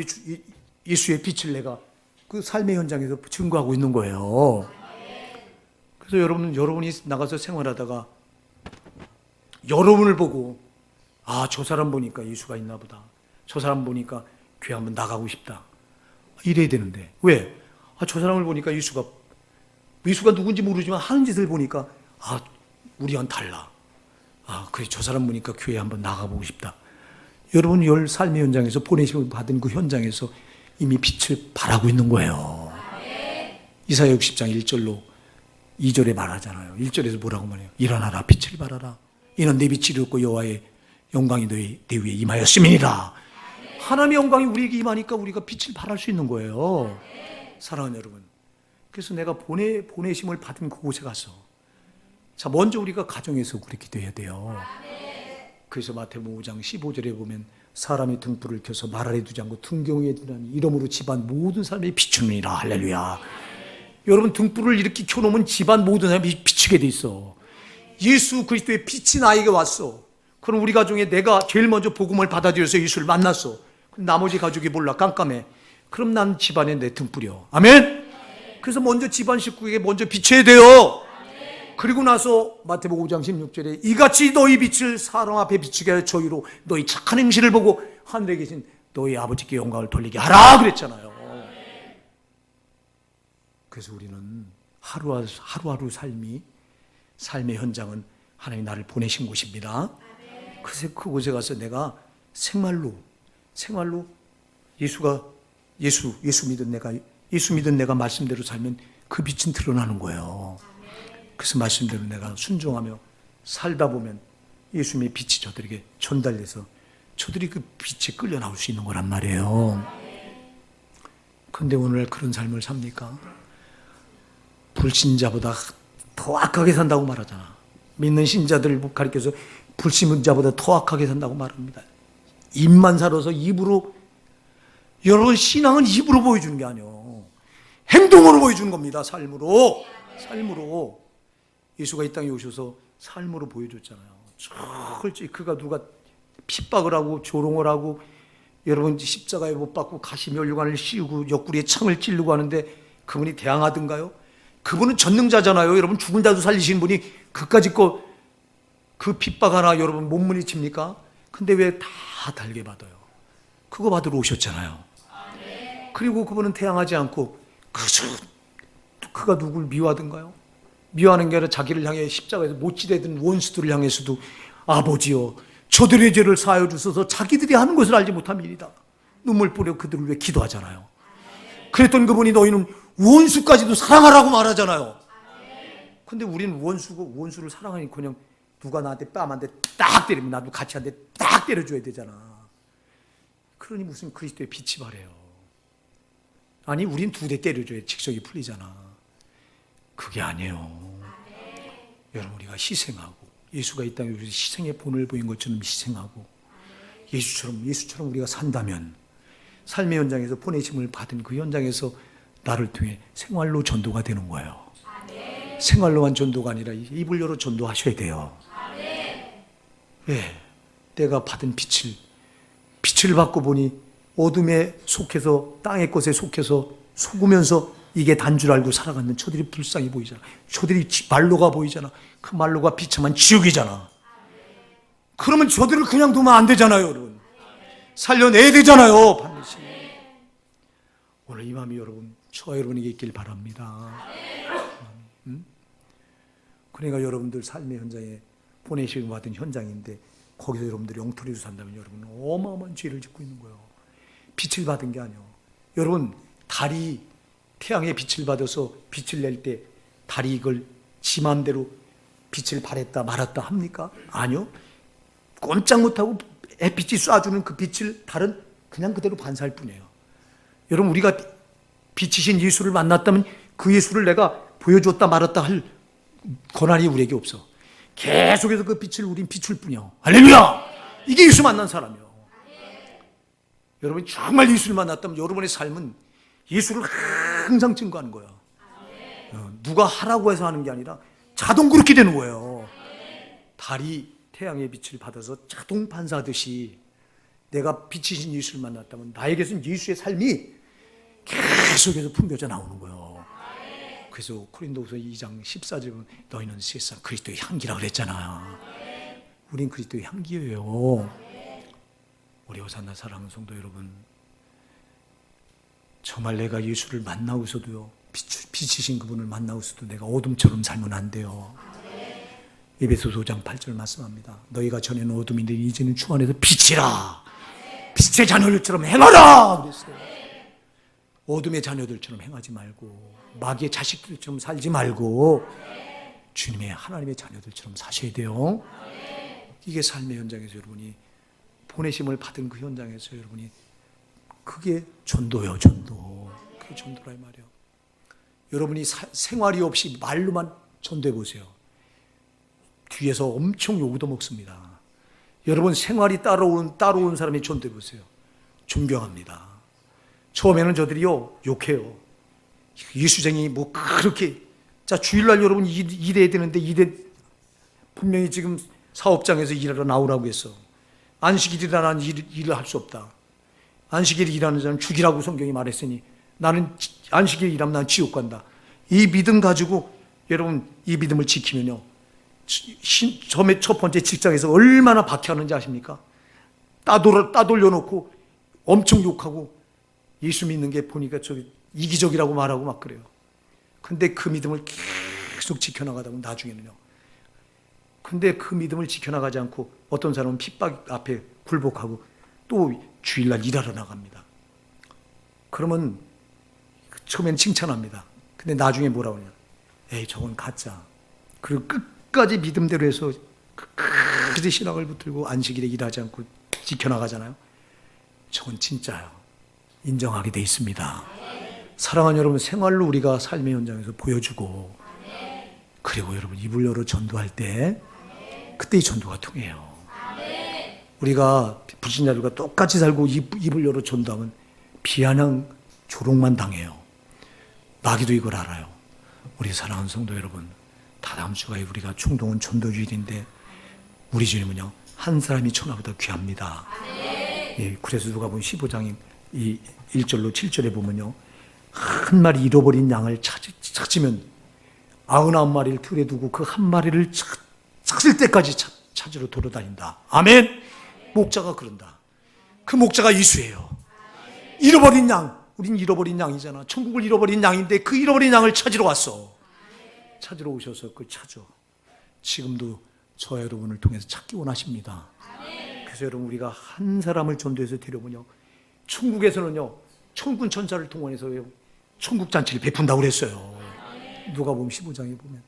예수의 빛을 내가 그 삶의 현장에서 증거하고 있는 거예요. 그래서 여러분이 나가서 생활하다가 여러분을 보고, 아, 저 사람 보니까 예수가 있나 보다. 저 사람 보니까 교회 한번 나가고 싶다. 이래야 되는데. 왜? 아, 저 사람을 보니까 예수가 누군지 모르지만 하는 짓을 보니까, 아, 우리와는 달라. 아, 그래, 저 사람 보니까 교회 한번 나가보고 싶다. 여러분, 삶의 현장에서 보내심을 받은 그 현장에서 이미 빛을 발하고 있는 거예요. 이사야 60장 1절로 2절에 말하잖아요. 1절에서 뭐라고 말해요? 일어나라, 빛을 발하라. 이는 내 빛이 이르렀고 여호와의 영광이 내 위에 임하였음이니라. 하나님의 영광이 우리에게 임하니까 우리가 빛을 발할 수 있는 거예요. 사랑하는 여러분, 그래서 내가 보내심을 받은 그곳에 가서, 자, 먼저 우리가 가정에서 그렇게 기도해야 돼요. 그래서 마태복음 5장 15절에 보면 사람이 등불을 켜서 말 아래 두지 않고 등경에 두라니 이러므로 집안 모든 사람이 비추느니라. 할렐루야. 여러분, 등불을 이렇게 켜놓으면 집안 모든 사람이 비추게 돼 있어. 예수 그리스도의 빛이 나에게 왔어. 그럼 우리 가정에 내가 제일 먼저 복음을 받아들여서 예수를 만났어. 나머지 가족이 몰라, 깜깜해. 그럼 난 집안에 내 등불이요. 아멘? 그래서 먼저 집안 식구에게 먼저 비춰야 돼요. 그리고 나서 마태복음 5장 16절에 이같이 너희 빛을 사람 앞에 비추게 하여 저희로 너희 착한 행실을 보고 하늘에 계신 너희 아버지께 영광을 돌리게 하라 그랬잖아요. 그래서 우리는 하루하루 삶의 현장은 하나님이 나를 보내신 곳입니다. 그래서 그곳에 가서 내가 생활로 예수 믿은 내가 말씀대로 살면 그 빛은 드러나는 거예요. 그래서 말씀대로 내가 순종하며 살다 보면 예수님의 빛이 저들에게 전달돼서 저들이 그 빛에 끌려 나올 수 있는 거란 말이에요. 그런데 오늘 그런 삶을 삽니까? 불신자보다 더 악하게 산다고 말하잖아. 믿는 신자들을 가리켜서 불신자보다 더 악하게 산다고 말합니다. 입만 살아서 입으로, 여러분, 신앙은 입으로 보여주는 게 아니에요. 행동으로 보여주는 겁니다. 삶으로. 예수가 이 땅에 오셔서 삶으로 보여줬잖아요. 솔직히 그가 누가 핍박을 하고 조롱을 하고, 여러분, 십자가에 못 박고 가시면류관을 씌우고 옆구리에 창을 찌르고 하는데 그분이 대항하던가요? 그분은 전능자잖아요. 여러분, 죽은 자도 살리신 분이 그까짓 그 핍박 하나 여러분 몸부림칩니까? 근데 왜 다 달게 받아요? 그거 받으러 오셨잖아요. 그리고 그분은 태양하지 않고 그가 누굴 미워하던가요? 미워하는 게 아니라 자기를 향해 십자가에서 못지되던 원수들을 향해서도 아버지여 저들의 죄를 사하여 주소서, 자기들이 하는 것을 알지 못함이니이다. 눈물 뿌려 그들을 위해 기도하잖아요. 그랬던 그분이 너희는 원수까지도 사랑하라고 말하잖아요. 근데 우리는 원수를 사랑하니 그냥 누가 나한테 뺨 한 대 딱 때리면 나도 같이 한 대 딱 때려줘야 되잖아. 그러니 무슨 그리스도의 빛이 바래요. 아니, 우린 2대 때려줘야 직성이 풀리잖아. 그게 아니에요. 여러분, 우리가 희생하고, 예수가 이 땅에 희생의 본을 보인 것처럼 희생하고, 예수처럼 우리가 산다면 삶의 현장에서 보내심을 받은 그 현장에서 나를 통해 생활로 전도가 되는 거예요. 생활로만 전도가 아니라 입을 열어 전도하셔야 돼요. 왜? 내가 받은 빛을 받고 보니 어둠에 속해서, 땅의 것에 속해서 속으면서 이게 단 줄 알고 살아가는 저들이 불쌍히 보이잖아. 저들이 말로가 보이잖아. 그 말로가 비참한 지옥이잖아. 그러면 저들을 그냥 두면 안 되잖아요, 여러분. 살려내야 되잖아요, 반드시. 오늘 이 마음이 여러분, 저와 여러분에게 있길 바랍니다. 그러니까 여러분들 삶의 현장에 보내시고 받은 현장인데 거기서 여러분들이 엉터리로 산다면 여러분은 어마어마한 죄를 짓고 있는 거예요. 빛을 받은 게 아니에요. 여러분, 달이 태양의 빛을 받아서 빛을 낼 때 달이 이걸 지 맘대로 빛을 발했다 말았다 합니까? 아니요. 꼼짝 못하고 햇빛이 쏴주는 그 빛을 달은 그냥 그대로 반사할 뿐이에요. 여러분, 우리가 빛이신 예수를 만났다면 그 예수를 내가 보여줬다 말았다 할 권한이 우리에게 없어. 계속해서 그 빛을 우린 비출 뿐이요. 할렐루야! 이게 예수 만난 사람이요. 여러분이 정말 예수를 만났다면 여러분의 삶은 예수를 항상 증거하는 거예요. 누가 하라고 해서 하는 게 아니라 자동 그렇게 되는 거예요. 달이 태양의 빛을 받아서 자동 반사하듯이 내가 빛이신 예수를 만났다면 나에게서는 예수의 삶이 계속해서 풍겨져 나오는 거예요. 그래서 고린도후서 2장 14절에 보면 너희는 세상 그리스도의 향기라고 그랬잖아요. 우린 그리스도의 향기예요. 우리 호산나 사랑하는 성도 여러분, 정말 내가 예수를 만나고서도요, 빛이신 그분을 만나고서도 내가 어둠처럼 살면 안 돼요. 에베소서 5장 8절 말씀합니다. 너희가 전에는 어둠인데 이제는 주 안에서 빛이라. 빛의 자녀들처럼 행하라 그랬어요. 어둠의 자녀들처럼 행하지 말고 마귀의 자식들처럼 살지 말고 주님의 하나님의 자녀들처럼 사셔야 돼요. 이게 삶의 현장에서 여러분이 보내심을 받은 그 현장에서 여러분이 그게 전도요, 전도. 그게 전도라 이 말이에요. 여러분이 생활이 없이 말로만 전도해 보세요. 뒤에서 엄청 욕도 먹습니다. 여러분 생활이 따라온 사람이 전도해 보세요. 존경합니다. 처음에는 저들이요 욕해요. 예수쟁이 뭐 그렇게. 자, 주일날 여러분 일해야 되는데 분명히 지금 사업장에서 일하러 나오라고 했어. 안식일이라 나는 일을 할 수 없다. 안식일에 일하는 자는 죽이라고 성경이 말했으니 나는 안식일에 일하면 난 지옥 간다. 이 믿음 가지고 여러분 이 믿음을 지키면요, 첫 번째 직장에서 얼마나 박해하는지 아십니까? 따돌려놓고 엄청 욕하고 예수 믿는 게 보니까 이기적이라고 말하고 막 그래요. 근데 그 믿음을 계속 지켜나가다 보면 나중에는요. 근데 그 믿음을 지켜나가지 않고 어떤 사람은 핍박 앞에 굴복하고 또 주일날 일하러 나갑니다. 그러면 처음엔 칭찬합니다. 근데 나중에 뭐라고 하냐. 에이, 저건 가짜. 그리고 끝까지 믿음대로 해서 끝까지 신앙을 붙들고 안식일에 일하지 않고 지켜나가잖아요. 저건 진짜요. 인정하게 돼 있습니다. 사랑하는 여러분, 생활로 우리가 삶의 현장에서 보여주고, 그리고 여러분 입을 열어 전도할 때 그때 이 전도가 통해요. 우리가 불신자들과 똑같이 살고 입을 열어 전도하면 비아냥 조롱만 당해요. 마귀도 이걸 알아요. 우리 사랑하는 성도 여러분, 다다음 주가 우리가 충동은 전도주일인데 우리 주님은요 한 사람이 천하보다 귀합니다. 예, 그래서 누가복음 15장 이 1절로 7절에 보면요, 한 마리 잃어버린 양을 찾으면 99마리를 틀에 두고 그 한 마리를 찾을 때까지 찾으러 돌아다닌다. 아멘. 목자가 그런다. 그 목자가 예수예요. 잃어버린 양, 우린 잃어버린 양이잖아. 천국을 잃어버린 양인데 그 잃어버린 양을 찾으러 왔어. 찾으러 오셔서 그걸 찾아. 지금도 저와 여러분을 통해서 찾기 원하십니다. 그래서 여러분, 우리가 한 사람을 전도해서 데려오면요, 천국에서는요 천군 천사를 동원해서 천국 잔치를 베푼다고 그랬어요. 누가복음 15장에 보면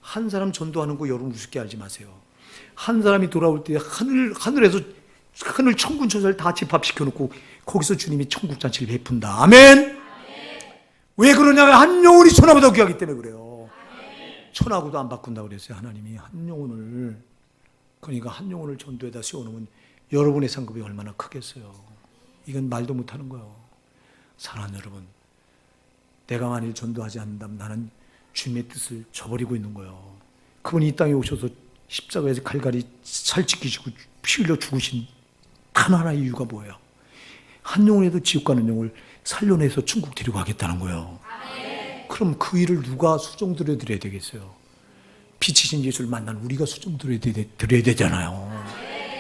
한 사람 전도하는 거 여러분 우습게 알지 마세요. 한 사람이 돌아올 때 하늘에서 하늘 천군 천사를 다 집합시켜 놓고 거기서 주님이 천국 잔치를 베푼다. 아멘. 왜 그러냐면 한 영혼이 천하보다 귀하기 때문에 그래요. 천하고도 안 바꾼다고 그랬어요. 하나님이 한 영혼을. 그러니까 한 영혼을 전도에다 세워놓으면 여러분의 상급이 얼마나 크겠어요. 이건 말도 못하는 거예요. 사랑하는 여러분, 내가 만일 전도하지 않는다면 나는 주님의 뜻을 저버리고 있는 거예요. 그분이 이 땅에 오셔서 십자가에서 갈갈이 살찌기시고 피 흘려 죽으신 단 하나의 이유가 뭐예요? 한 영혼에도 지옥 가는 영을 살려내서 천국 데리고 가겠다는 거예요. 그럼 그 일을 누가 수종 들여드려야 되겠어요? 빛이신 예수를 만난 우리가 수종 들여야 되잖아요.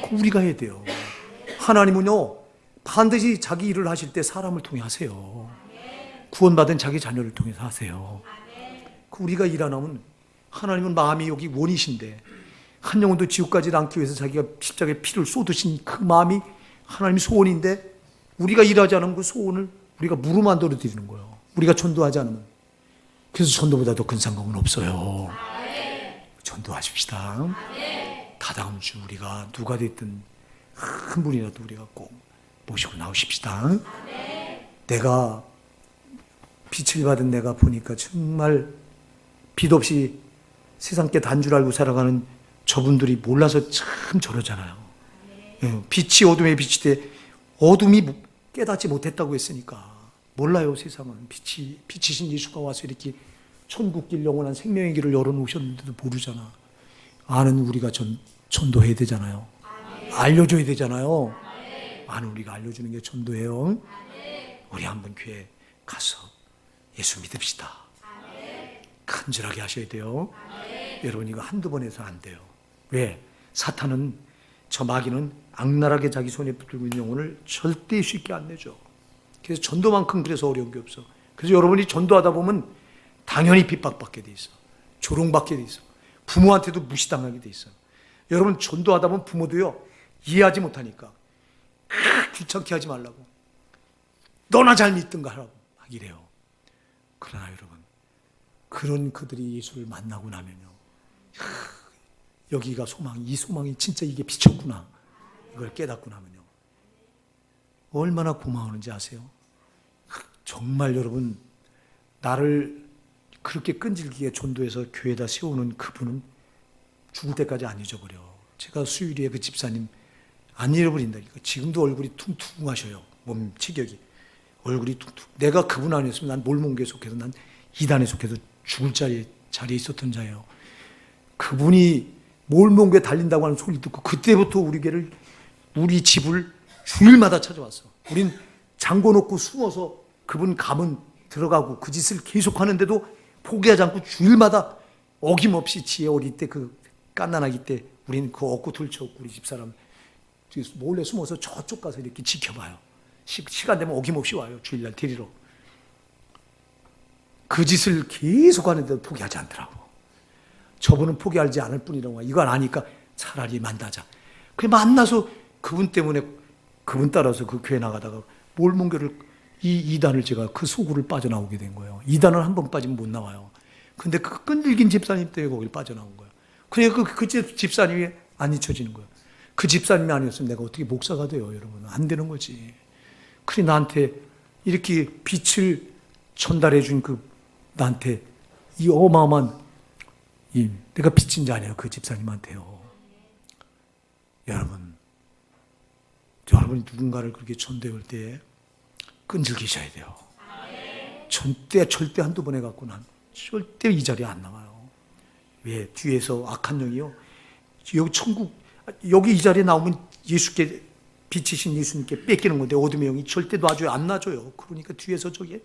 그거 우리가 해야 돼요. 하나님은요, 반드시 자기 일을 하실 때 사람을 통해 하세요. 구원받은 자기 자녀를 통해서 하세요. 우리가 일 안 하면, 하나님은 마음이 여기 원이신데 한 영혼도 지옥 가지 않기 위해서 자기가 십자가에 피를 쏟으신 그 마음이 하나님의 소원인데, 우리가 일하지 않으면 그 소원을 우리가 무릎만들어 드리는 거예요. 우리가 전도하지 않으면. 그래서 전도보다 더 큰 상관은 없어요. 전도하십시다. 다다음 주 우리가 누가 됐든 한 분이라도 우리가 꼭 모시고 나오십시다. 내가 빛을 받은 내가 보니까 정말 빛 없이 세상께 단 줄 알고 살아가는 저분들이 몰라서 참 저러잖아요. 빛이 어둠에 비치되 어둠이 깨닫지 못했다고 했으니까 몰라요. 세상은 빛이신 예수가 와서 이렇게 천국길 영원한 생명의 길을 열어놓으셨는데도 모르잖아. 아는 우리가 전도해야 되잖아요. 알려줘야 되잖아요. 아는 우리가 알려주는 게 전도예요. 우리 한번 교회 가서 예수 믿읍시다. 간절하게 하셔야 돼요. 여러분, 이거 한두 번 해서 안 돼요. 왜? 사탄은, 저 마귀는 악랄하게 자기 손에 붙들고 있는 영혼을 절대 쉽게 안 내죠. 그래서 전도만큼 그래서 어려운 게 없어. 그래서 여러분이 전도하다 보면 당연히 핍박받게 돼 있어. 조롱받게 돼 있어. 부모한테도 무시당하게 돼 있어. 여러분, 전도하다 보면 부모도요, 이해하지 못하니까 귀찮게 하지 말라고, 너나 잘 믿든가 하라고 막 이래요. 그러나 여러분, 그런 그들이 예수를 만나고 나면요, 여기가 소망, 이 소망이 진짜 이게 비쳤구나, 이걸 깨닫고 나면요, 얼마나 고마워하는지 아세요? 정말 여러분, 나를 그렇게 끈질기게 전도해서 교회에다 세우는 그분은 죽을 때까지 안 잊어버려. 제가 수유리에 그 집사님 안 잃어버린다니까. 지금도 얼굴이 퉁퉁하셔요. 몸 체격이. 얼굴이 퉁퉁. 내가 그분 아니었으면 난 몰몬교에 속해서, 난 이단에 속해서 죽을 자리에 있었던 자예요. 그분이 몰몬교에 달린다고 하는 소리 듣고 그때부터 우리 집을 주일마다 찾아왔어. 우린 잠궈 놓고 숨어서 그분 가면 들어가고 그 짓을 계속 하는데도 포기하지 않고 주일마다 어김없이 지혜 어릴 때, 그 갓난아기 때 우리는 그 얻고 들쳐오고 우리 집사람 몰래 숨어서 저쪽 가서 이렇게 지켜봐요. 시간 되면 어김없이 와요. 주일날 데리러. 그 짓을 계속 하는데도 포기하지 않더라고. 저분은 포기하지 않을 뿐이라고. 이걸 아니까 차라리 만나자. 그 만나서 그분 때문에, 그분 따라서 그 교회 나가다가 몰몬교를, 이 이단을 제가 그 소굴을 빠져나오게 된 거예요. 이단을 한 번 빠지면 못 나와요. 근데 그 끈질긴 집사님 때문에 거길 빠져나온 거예요. 그러니까 그 집사님이 안 잊혀지는 거예요. 그 집사님이 아니었으면 내가 어떻게 목사가 돼요, 여러분? 안 되는 거지. 그래, 나한테 이렇게 빛을 전달해 준 나한테 이 어마어마한 내가 빚진 자 아니에요, 그 집사님한테요. 여러분이 누군가를 그렇게 전도할 때 끈질기셔야 돼요. 절대 한두 번 해갖고 난 절대 이 자리에 안 나와요. 왜? 뒤에서 악한 영이요, 여기 이 자리에 나오면 예수께, 빛이신 예수님께 뺏기는 건데 어둠의 영이 절대 놔줘요, 안 놔줘요. 그러니까 뒤에서 저게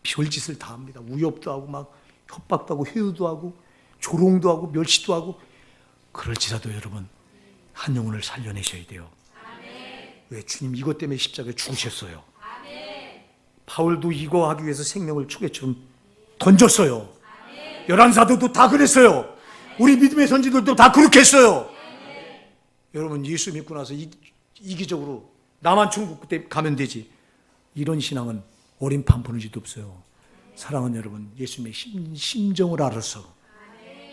별짓을 다 합니다. 위협도 하고 막 협박도 하고 회유도 하고 조롱도 하고 멸시도 하고. 그럴지라도 여러분, 한 영혼을 살려내셔야 돼요. 왜? 주님 이것 때문에 십자가에 죽으셨어요. 바울도 이거 하기 위해서 생명을 초계처럼 던졌어요. 11사도도 다 그랬어요. 우리 믿음의 선지들도 다 그렇게 했어요. 여러분, 예수 믿고 나서 이기적으로 나만 천국 때 가면 되지, 이런 신앙은 어린 판포는지도 없어요. 사랑하는 여러분, 예수님의 심정을 알아서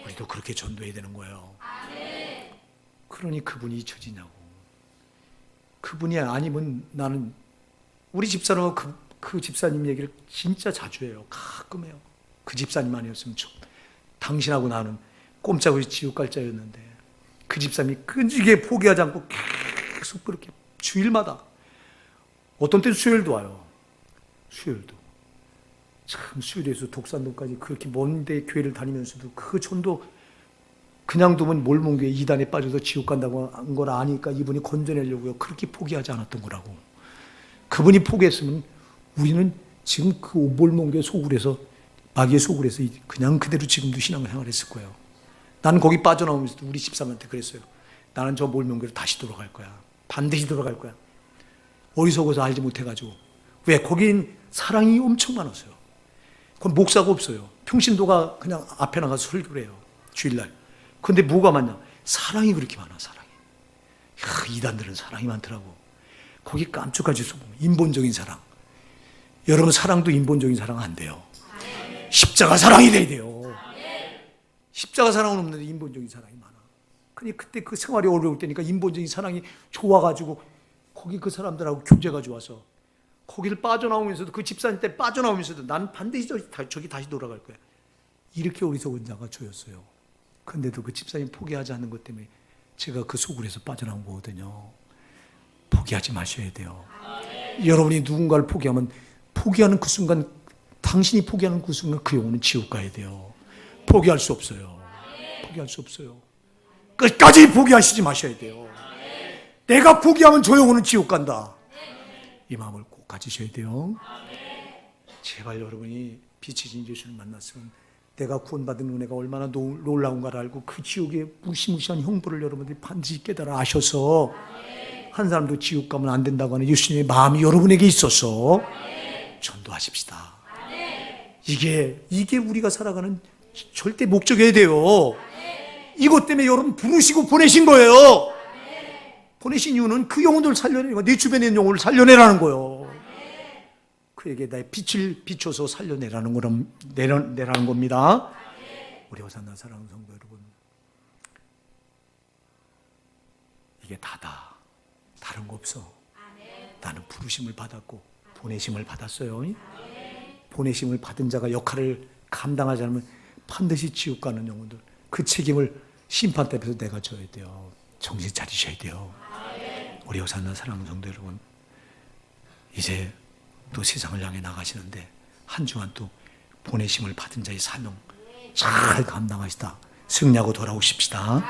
우리도 그렇게 전도해야 되는 거예요. 그러니 그분이 잊혀지냐고. 그분이 아니면 나는, 우리 집사람은 그 집사님 얘기를 진짜 자주 해요. 가끔 해요. 그 집사님 아니었으면 당신하고 나는 꼼짝없이 지옥 갈 자였는데, 그 집사님이 끈질기게 포기하지 않고 계속 그렇게 주일마다, 어떤 때는 수요일도 와요. 수요일도. 참, 수요일에서 독산동까지 그렇게 먼데 교회를 다니면서도 그 전도, 그냥 두면 몰몬교회 이단에 빠져서 지옥 간다고 한 걸 아니까 이분이 건져내려고요. 그렇게 포기하지 않았던 거라고. 그분이 포기했으면 우리는 지금 그 몰몬교회 소굴에서, 마귀의 소굴에서 그냥 그대로 지금도 신앙생활을 했을 거예요. 나는 거기 빠져나오면서도 우리 집사람한테 그랬어요. 나는 저 몰명교로 다시 돌아갈 거야. 반드시 돌아갈 거야. 어리석어서 알지 못해가지고. 왜? 거긴 사랑이 엄청 많았어요. 그건 목사가 없어요. 평신도가 그냥 앞에 나가서 설교를 해요. 주일날. 근데 뭐가 많냐? 사랑이 그렇게 많아, 사랑이. 이단들은 사랑이 많더라고. 거기 깜짝까지 써보면 인본적인 사랑. 여러분, 사랑도 인본적인 사랑 안 돼요. 십자가 사랑이 돼야 돼요. 십자가 사랑은 없는데 인본적인 사랑이 많아. 근데 그때 그 생활이 어려울 때니까 인본적인 사랑이 좋아가지고 거기 그 사람들하고 교제가 좋아서 거기를 빠져나오면서도, 그 집사님 때 빠져나오면서도 난 반드시 저기 다시 돌아갈 거야. 이렇게 어리석은 자가 저였어요. 근데도 그 집사님 포기하지 않는 것 때문에 제가 그 소굴에서 빠져나온 거거든요. 포기하지 마셔야 돼요. 여러분이 누군가를 포기하면 포기하는 그 순간, 당신이 포기하는 그 순간 그 영혼은 지옥 가야 돼요. 포기할 수 없어요. 포기할 수 없어요. 끝까지 포기하시지 마셔야 돼요. 내가 포기하면 저 영혼은 지옥 간다. 이 마음을 꼭 가지셔야 돼요. 제발 여러분이 빛이신 예수를 만났으면 내가 구원받은 은혜가 얼마나 놀라운가를 알고 그 지옥의 무시무시한 형벌을 여러분들이 반드시 깨달아 아셔서 한 사람도 지옥 가면 안 된다고 하는 예수님의 마음이 여러분에게 있어서 전도하십시다. 이게 우리가 살아가는 절대 목적이어야 돼요. 이것 때문에 여러분 부르시고 보내신 거예요. 보내신 이유는 그 영혼들을 살려내고 내 주변에 있는 영혼을 살려내라는 거예요. 그에게 나의 빛을 비춰서 살려내라는 내라는 겁니다. 우리 호산나 사랑하는 성도 여러분, 이게 다다. 다른 거 없어. 나는 부르심을 받았고 보내심을 받았어요. 보내심을 받은 자가 역할을 감당하지 않으면 반드시 지옥 가는 영혼들, 그 책임을 심판 때 앞에서 내가 져야 돼요. 정신 차리셔야 돼요. 우리 호산나 사랑하는 성도 여러분, 이제 또 세상을 향해 나가시는데 한 주간 또 보내심을 받은 자의 사명 잘 감당하시다 승리하고 돌아오십시다.